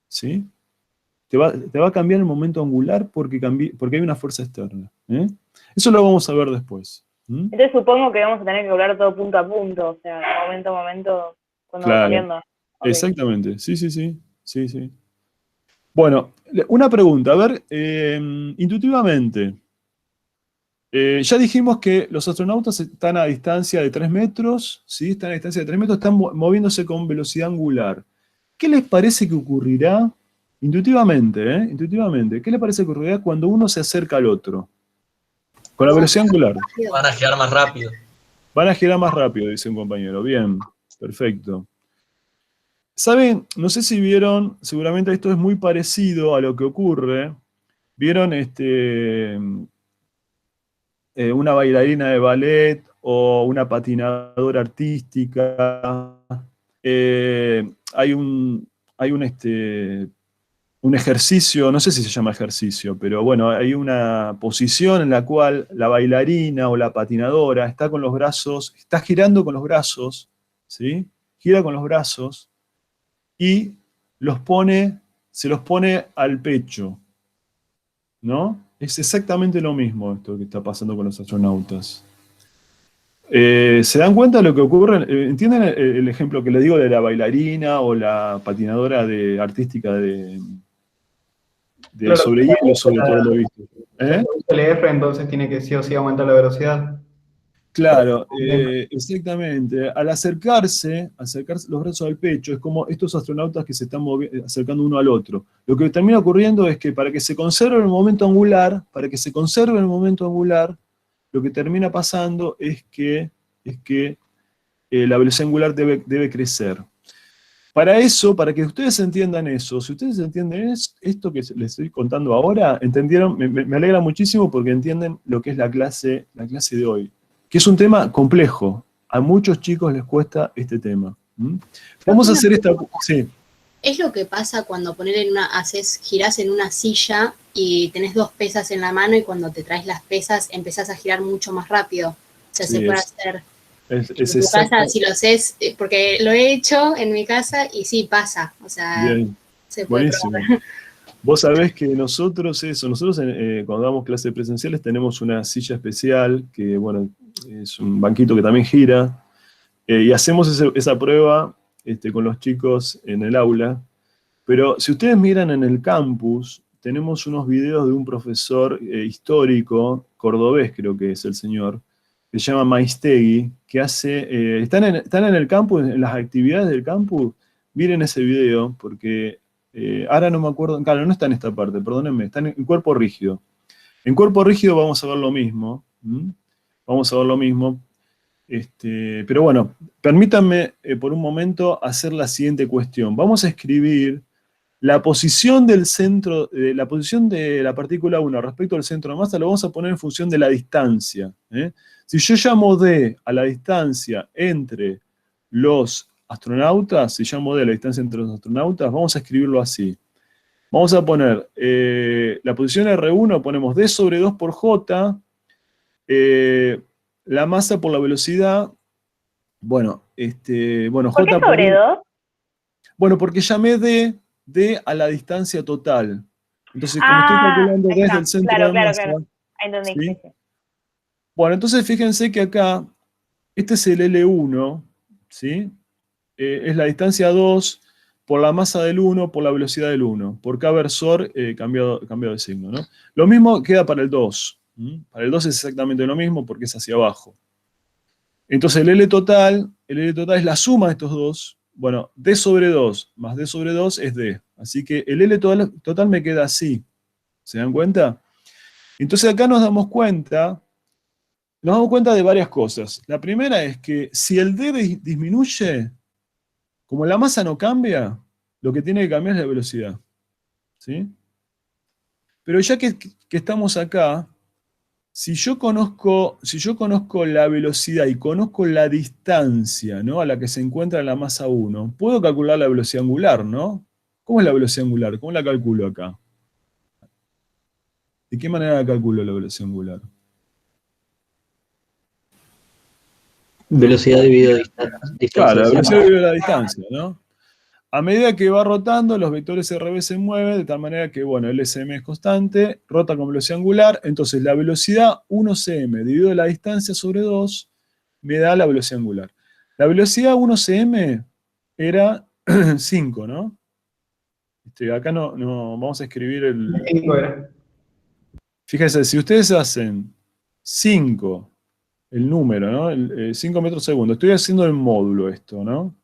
¿Sí? Te va a cambiar el momento angular porque hay una fuerza externa. Eso lo vamos a ver después. Entonces supongo que vamos a tener que hablar todo punto a punto, o sea, momento a momento, cuando va cambiando. Okay. Exactamente, sí. Bueno, una pregunta, a ver, intuitivamente. Ya dijimos que los astronautas están a distancia de 3 metros, ¿sí? Están a distancia de 3 metros, están moviéndose con velocidad angular. ¿Qué les parece que ocurrirá? Intuitivamente, ¿qué les parece que ocurrirá cuando uno se acerca al otro? Con la velocidad angular. Van a girar más rápido. Van a girar más rápido, dice un compañero. Bien, perfecto. ¿Saben? No sé si vieron, seguramente esto es muy parecido a lo que ocurre. ¿Vieron una bailarina de ballet o una patinadora artística? Hay un ejercicio, no sé si se llama ejercicio, pero bueno, hay una posición en la cual la bailarina o la patinadora está con los brazos, está girando con los brazos, ¿sí? Gira con los brazos y se los pone al pecho, ¿no? Es exactamente lo mismo esto que está pasando con los astronautas. ¿Se dan cuenta de lo que ocurre? ¿Entienden el ejemplo que le digo de la bailarina o la patinadora artística de sobre hielo, sobre todo lo visto? El F, entonces tiene que sí o sí aumentar la velocidad. Claro, exactamente. Al acercarse los brazos al pecho, es como estos astronautas que se están acercando uno al otro. Lo que termina ocurriendo es que para que se conserve el momento angular, lo que termina pasando es que la velocidad angular debe crecer. Para eso, para que ustedes entiendan eso, si ustedes entienden esto que les estoy contando ahora, entendieron, me alegra muchísimo porque entienden lo que es la clase de hoy, que es un tema complejo. A muchos chicos les cuesta este tema. Vamos a hacer esta... Sí. Es lo que pasa cuando girás en una silla y tenés 2 pesas en la mano y cuando te traes las pesas empezás a girar mucho más rápido. O sea, se puede hacer... En tu casa, si lo haces, porque lo he hecho en mi casa y sí pasa, o sea, bien. Se puede buenísimo. Vos sabés que nosotros cuando damos clases presenciales tenemos una silla especial, que bueno, es un banquito que también gira, y hacemos esa prueba con los chicos en el aula, pero si ustedes miran en el campus, tenemos unos videos de un profesor histórico, cordobés creo que es el señor, que se llama Maistegui, que están en el campus, en las actividades del campus, miren ese video, porque ahora no me acuerdo, claro, no está en esta parte, perdónenme, está en cuerpo rígido. En cuerpo rígido vamos a ver lo mismo. Vamos a ver lo mismo. Pero bueno, permítanme por un momento hacer la siguiente cuestión. Vamos a escribir la posición del centro, la posición de la partícula 1 respecto al centro de masa, lo vamos a poner en función de la distancia. Si yo llamo D a la distancia entre los astronautas, si llamo D a la distancia entre los astronautas, vamos a escribirlo así. Vamos a poner la posición R1, ponemos D sobre 2 por J, la masa por la velocidad, bueno, ¿Por qué J sobre 2? Bueno, porque llamé D a la distancia total. Entonces, como estoy calculando ahí desde está. el centro Claro, de claro, masa, claro. Ahí entendí. ¿sí? Sí, sí. Bueno, entonces fíjense que acá, este es el L1, ¿sí? Es la distancia 2 por la masa del 1 por la velocidad del 1. Por cada versor cambiado de signo, ¿no? Lo mismo queda para el 2. Para el 2 es exactamente lo mismo porque es hacia abajo. Entonces el L total es la suma de estos dos. Bueno, D sobre 2 más D sobre 2 es D. Así que el L total me queda así. ¿Se dan cuenta? Entonces acá nos damos cuenta de varias cosas. La primera es que si el D disminuye, como la masa no cambia, lo que tiene que cambiar es la velocidad. ¿Sí? Pero ya que estamos acá, si yo conozco la velocidad y conozco la distancia, ¿no?, a la que se encuentra la masa 1, puedo calcular la velocidad angular, ¿no? ¿Cómo es la velocidad angular? ¿Cómo la calculo acá? ¿De qué manera la calculo la velocidad angular? Velocidad dividido distancia. Claro, la de velocidad centro. dividido la distancia, ¿no? A medida que va rotando, los vectores RB se mueven de tal manera que, bueno, el SM es constante, rota con velocidad angular, entonces la velocidad 1cm dividido la distancia sobre 2 me da la velocidad angular. La velocidad 1cm era 5, ¿no? Acá no vamos a escribir el... 5 era. Fíjense, si ustedes hacen 5, el número, ¿no? 5 metros segundo, estoy haciendo el módulo esto, ¿no?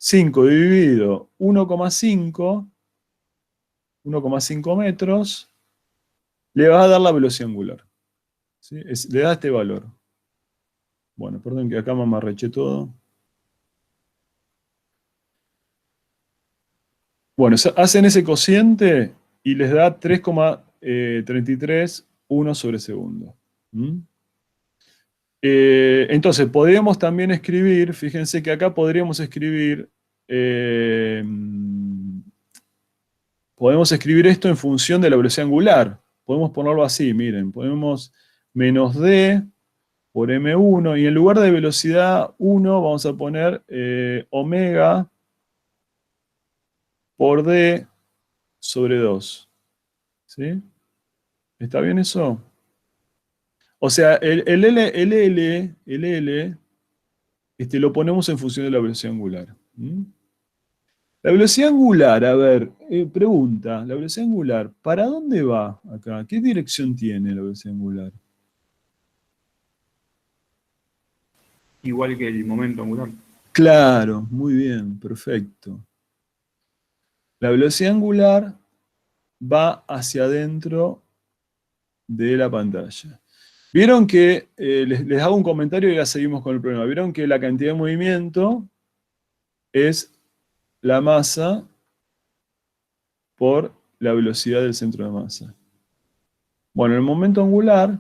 5 dividido 1,5 metros, le va a dar la velocidad angular. ¿Sí? Le da este valor. Bueno, perdón que acá me amarreché todo. Bueno, hacen ese cociente y les da 3,331 sobre segundo. Entonces, podríamos también escribir, fíjense que acá podemos escribir esto en función de la velocidad angular. Podemos ponerlo así, miren, ponemos menos D por M1, y en lugar de velocidad 1 vamos a poner omega por D sobre 2. ¿Sí? ¿Está bien eso? O sea, el L lo ponemos en función de la velocidad angular. La velocidad angular, a ver, pregunta, la velocidad angular, ¿para dónde va acá? ¿Qué dirección tiene la velocidad angular? Igual que el momento angular. Claro, muy bien, perfecto. La velocidad angular va hacia adentro de la pantalla. Vieron que, les hago un comentario y ya seguimos con el problema. Vieron que la cantidad de movimiento es la masa por la velocidad del centro de masa. Bueno, el momento angular,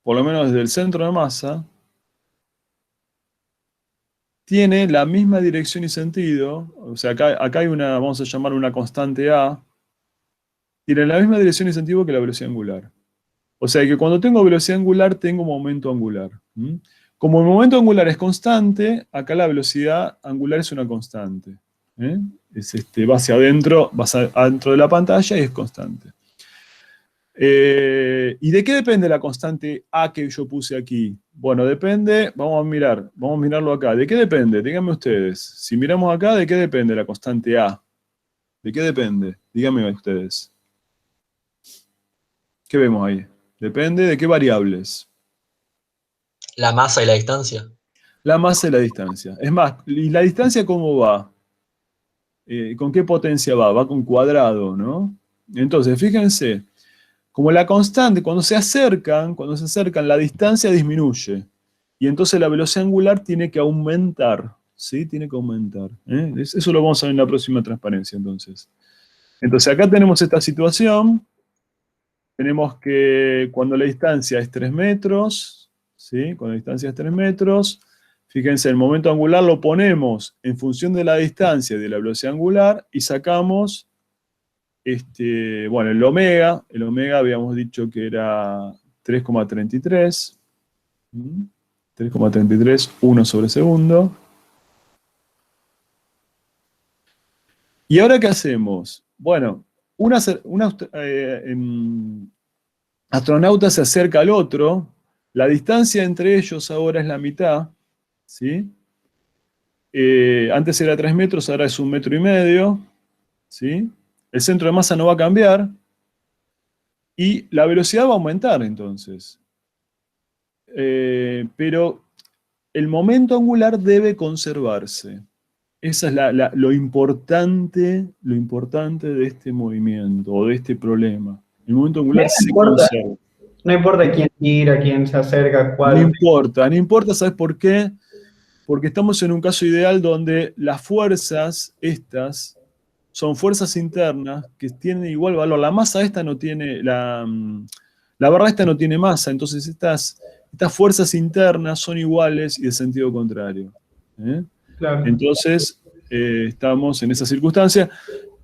por lo menos desde el centro de masa, tiene la misma dirección y sentido. O sea, acá hay una, vamos a llamar una constante A, tiene la misma dirección y sentido que la velocidad angular. O sea que cuando tengo velocidad angular, tengo momento angular. Como el momento angular es constante, acá la velocidad angular es una constante. Va hacia adentro, adentro de la pantalla y es constante. ¿Y de qué depende la constante A que yo puse aquí? Bueno, depende, vamos a mirarlo acá. ¿De qué depende? Díganme ustedes. Si miramos acá, ¿de qué depende la constante A? ¿De qué depende? Díganme ustedes. ¿Qué vemos ahí? Depende de qué variables. La masa y la distancia. La masa y la distancia. Es más, ¿y la distancia cómo va? ¿Con qué potencia va? Va con cuadrado, ¿no? Entonces, fíjense, como la constante, cuando se acercan, la distancia disminuye. Y entonces la velocidad angular tiene que aumentar. ¿Sí? Tiene que aumentar. Eso lo vamos a ver en la próxima transparencia, entonces. Entonces, acá tenemos esta situación. Tenemos que cuando la distancia es 3 metros, ¿sí? Cuando la distancia es 3 metros, fíjense, el momento angular lo ponemos en función de la distancia y de la velocidad angular y sacamos, bueno, el omega habíamos dicho que era 3,33, 3,33, 1 sobre segundo. ¿Y ahora qué hacemos? Bueno, un astronauta se acerca al otro, la distancia entre ellos ahora es la mitad, ¿sí? Antes era 3 metros, ahora es 1,5 metros, ¿sí? El centro de masa no va a cambiar, y la velocidad va a aumentar entonces. Pero el momento angular debe conservarse. Esa es lo importante de este movimiento, o de este problema. El momento angular se conserva. No importa quién tira, quién se acerca, cuál. No importa, ¿sabes por qué? Porque estamos en un caso ideal donde las fuerzas estas son fuerzas internas que tienen igual valor. La masa esta no tiene, la barra esta no tiene masa, entonces estas fuerzas internas son iguales y de sentido contrario. Claro. Entonces, estamos en esa circunstancia.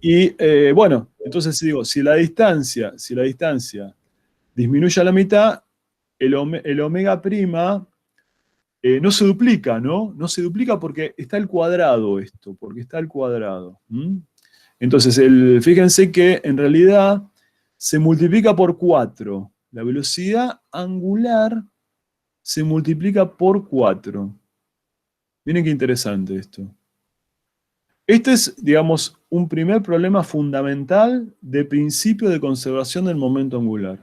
Y bueno, entonces digo, si la distancia disminuye a la mitad, el omega prima no se duplica, ¿no? No se duplica porque está al cuadrado esto, porque está al cuadrado. Entonces, fíjense que en realidad se multiplica por 4. La velocidad angular se multiplica por 4. Miren qué interesante esto. Este es, digamos, un primer problema fundamental de principio de conservación del momento angular.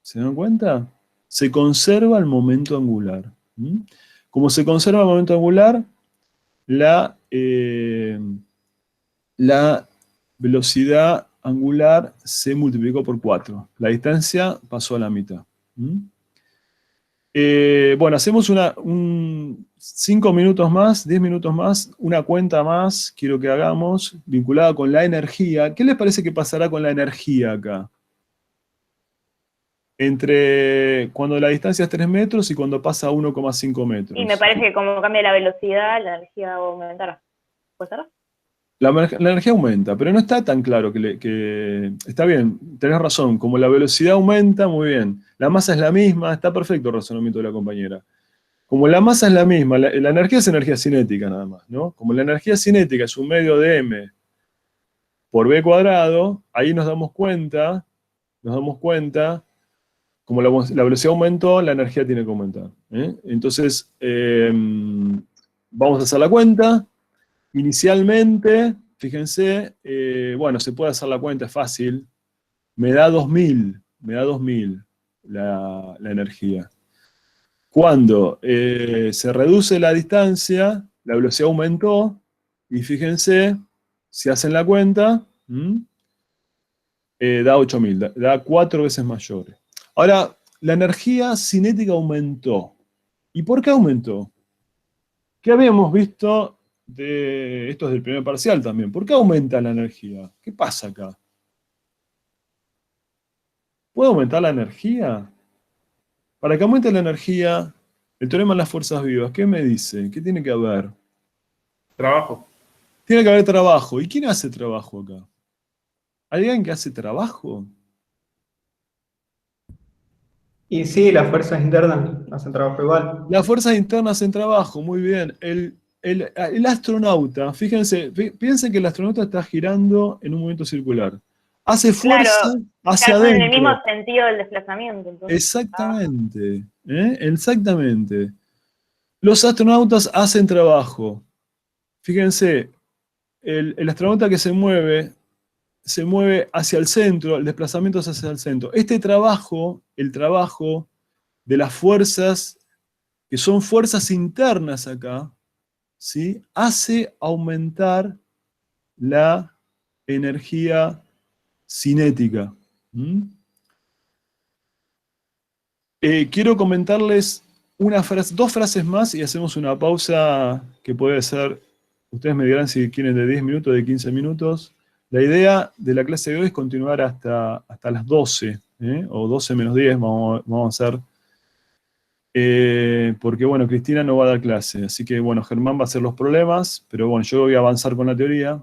¿Se dan cuenta? Se conserva el momento angular. Como se conserva el momento angular, la velocidad angular se multiplicó por 4. La distancia pasó a la mitad. Bueno, hacemos 5 minutos más, 10 minutos más, una cuenta más, quiero que hagamos, vinculada con la energía. ¿Qué les parece que pasará con la energía acá? Entre cuando la distancia es 3 metros y cuando pasa a 1,5 metros. Y me parece que como cambia la velocidad, la energía va a aumentar. ¿Puede ser? La energía aumenta, pero no está tan claro que está bien, tenés razón, como la velocidad aumenta, muy bien. La masa es la misma, está perfecto el razonamiento de la compañera. Como la masa es la misma, la energía es energía cinética nada más, ¿no? Como la energía cinética es un medio de m por b cuadrado, ahí nos damos cuenta, como la velocidad aumentó, la energía tiene que aumentar. Entonces, vamos a hacer la cuenta. Inicialmente, fíjense, bueno, se puede hacer la cuenta, es fácil. Me da 2000 la energía. Cuando se reduce la distancia, la velocidad aumentó, y fíjense, si hacen la cuenta, da 8000, da 4 veces mayor. Ahora, la energía cinética aumentó. ¿Y por qué aumentó? ¿Qué habíamos visto esto es del primer parcial también? ¿Por qué aumenta la energía? ¿Qué pasa acá? ¿Puede aumentar la energía? Para que aumente la energía, el teorema de las fuerzas vivas, ¿qué me dice? ¿Qué tiene que haber? Trabajo. Tiene que haber trabajo. ¿Y quién hace trabajo acá? ¿Hay alguien que hace trabajo? Y sí, las fuerzas internas hacen trabajo igual. Las fuerzas internas hacen trabajo, muy bien. El astronauta, fíjense, piensen que el astronauta está girando en un movimiento circular. Hace fuerza hacia adentro. En el mismo sentido del desplazamiento. Entonces. Exactamente, exactamente. Los astronautas hacen trabajo. Fíjense, el astronauta que se mueve hacia el centro, el desplazamiento es hacia el centro. Este trabajo, el trabajo de las fuerzas, que son fuerzas internas acá, ¿sí? Hace aumentar la energía cinética. quiero comentarles dos frases más y hacemos una pausa que puede ser, ustedes me dirán si quieren de 10 minutos, de 15 minutos. La idea de la clase de hoy es continuar hasta las 12, o 12 menos 10 vamos a hacer, porque bueno, Cristina no va a dar clase, así que bueno, Germán va a hacer los problemas, pero bueno, yo voy a avanzar con la teoría.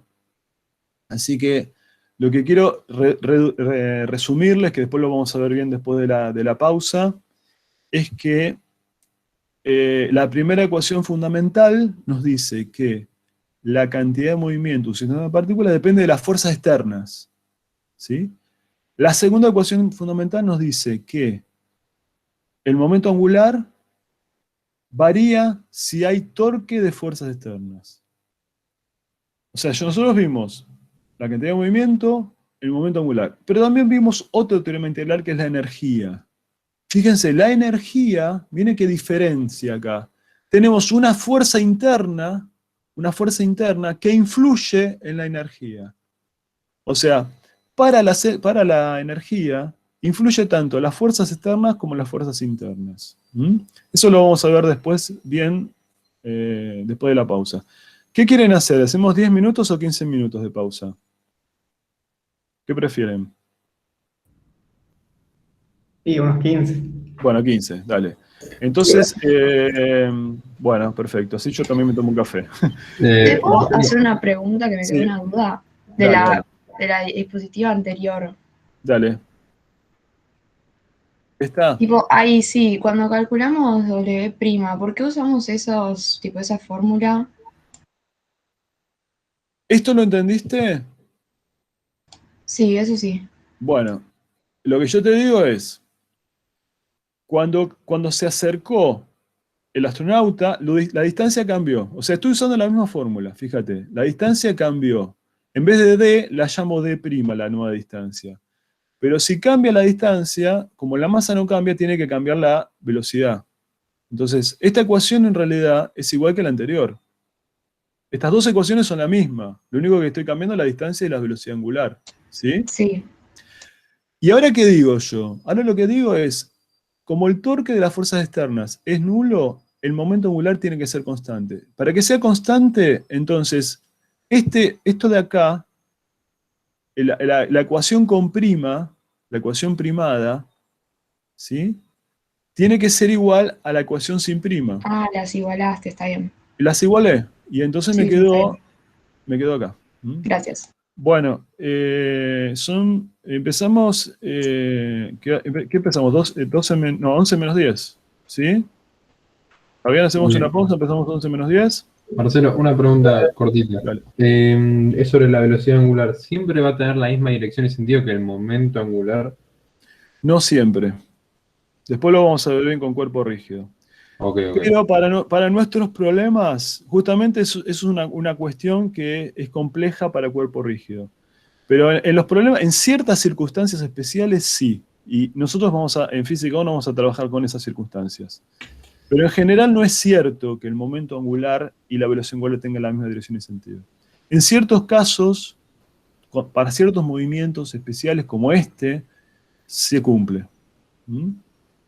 Así que lo que quiero resumirles, que después lo vamos a ver bien después de la pausa, es que la primera ecuación fundamental nos dice que la cantidad de movimiento de un sistema de partículas depende de las fuerzas externas, ¿sí? La segunda ecuación fundamental nos dice que el momento angular varía si hay torque de fuerzas externas. O sea, nosotros vimos la cantidad de movimiento, el momento angular, pero también vimos otro teorema integral que es la energía. Fíjense, la energía, miren qué diferencia acá. Tenemos una fuerza interna que influye en la energía. O sea, para la energía, influye tanto las fuerzas externas como las fuerzas internas. Eso lo vamos a ver después, bien, después de la pausa. ¿Qué quieren hacer? ¿Hacemos 10 minutos o 15 minutos de pausa? ¿Qué prefieren? Y unos 15. Bueno, 15, dale. Entonces, bueno, perfecto. Así yo también me tomo un café. ¿Te puedo hacer una pregunta que me quedó una duda de Dale. de la diapositiva anterior? Dale. ¿Está? Tipo, ahí sí, cuando calculamos W', ¿por qué usamos esa fórmula? ¿Esto lo entendiste? Sí, eso sí. Bueno, lo que yo te digo es, cuando se acercó el astronauta, la distancia cambió. O sea, estoy usando la misma fórmula, fíjate. La distancia cambió. En vez de D, la llamo D', la nueva distancia. Pero si cambia la distancia, como la masa no cambia, tiene que cambiar la velocidad. Entonces, esta ecuación en realidad es igual que la anterior. Estas dos ecuaciones son la misma. Lo único que estoy cambiando es la distancia y la velocidad angular. ¿Sí? Sí. ¿Y ahora qué digo yo? Ahora lo que digo es, como el torque de las fuerzas externas es nulo, el momento angular tiene que ser constante. Para que sea constante, entonces, esto de acá, la ecuación con prima, la ecuación primada, ¿sí? Tiene que ser igual a la ecuación sin prima. Ah, las igualaste, está bien. Las igualé, y entonces Sí, me quedó acá. Gracias. Bueno, empezamos, ¿qué empezamos? 11 menos 10, ¿sí? ¿Habían hacemos una pausa? ¿Empezamos 11 menos 10? Marcelo, una pregunta cortita. Dale. Es sobre la velocidad angular. ¿Siempre va a tener la misma dirección y sentido que el momento angular? No siempre. Después lo vamos a ver bien con cuerpo rígido. Okay. Pero para nuestros problemas, justamente es una cuestión que es compleja para cuerpo rígido. Pero en los problemas, en ciertas circunstancias especiales, sí. Y nosotros en física 1 vamos a trabajar con esas circunstancias. Pero en general no es cierto que el momento angular y la velocidad angular tengan la misma dirección y sentido. En ciertos casos, para ciertos movimientos especiales como este, se cumple.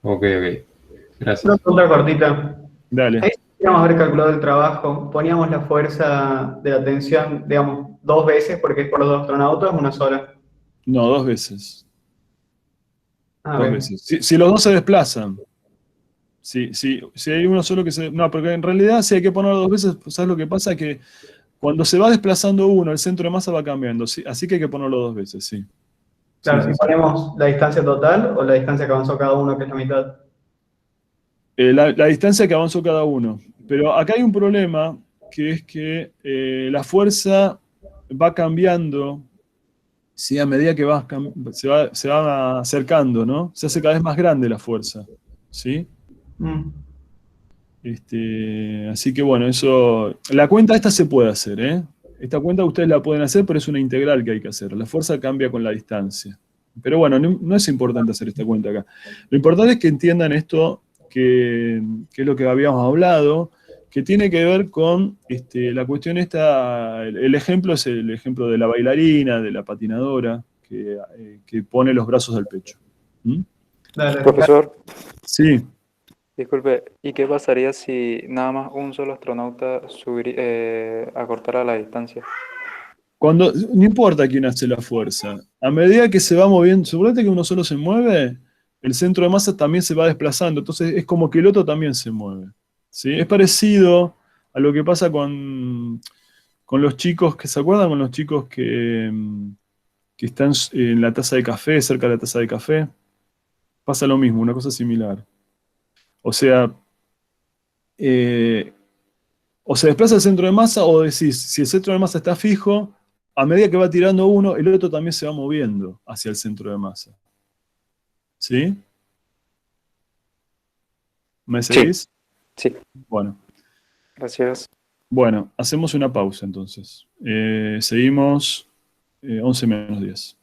Ok. Gracias. Una pregunta cortita. Dale. Ahí podríamos haber calculado el trabajo. Poníamos la fuerza de la tensión, digamos, 2 veces, porque es por los 2 astronautas, una sola. No, 2 veces. Ah, 2 bien. veces. Si los dos se desplazan. Si hay uno solo que se... No, porque en realidad si hay que ponerlo 2 veces, ¿sabes lo que pasa? Que cuando se va desplazando uno, el centro de masa va cambiando. ¿Sí? Así que hay que ponerlo 2 veces, sí. Claro, Sí. ponemos la distancia total o la distancia que avanzó cada uno, que es la mitad. La distancia que avanzó cada uno. Pero acá hay un problema, que es que la fuerza va cambiando, ¿sí? A medida que se va acercando, ¿no? Se hace cada vez más grande la fuerza, ¿sí? Así que bueno, eso... La cuenta esta se puede hacer, ¿eh? Esta cuenta ustedes la pueden hacer, pero es una integral que hay que hacer. La fuerza cambia con la distancia. Pero bueno, no es importante hacer esta cuenta acá. Lo importante es que entiendan esto, que es lo que habíamos hablado, que tiene que ver con la cuestión esta, el ejemplo es el ejemplo de la bailarina, de la patinadora, que pone los brazos al pecho. Dale. Profesor, Sí. disculpe, ¿y qué pasaría si nada más un solo astronauta acortara la distancia? No importa quién hace la fuerza, a medida que se va moviendo, suponete que uno solo se mueve, el centro de masa también se va desplazando, entonces es como que el otro también se mueve. ¿Sí? Es parecido a lo que pasa con los chicos, ¿se acuerdan con los chicos que están en la taza de café, cerca de la taza de café? Pasa lo mismo, una cosa similar. O sea, o se desplaza el centro de masa, o decís, si el centro de masa está fijo, a medida que va tirando uno, el otro también se va moviendo hacia el centro de masa. ¿Sí? ¿Me seguís? Sí. Bueno. Gracias. Bueno, hacemos una pausa entonces. Seguimos 11 menos 10.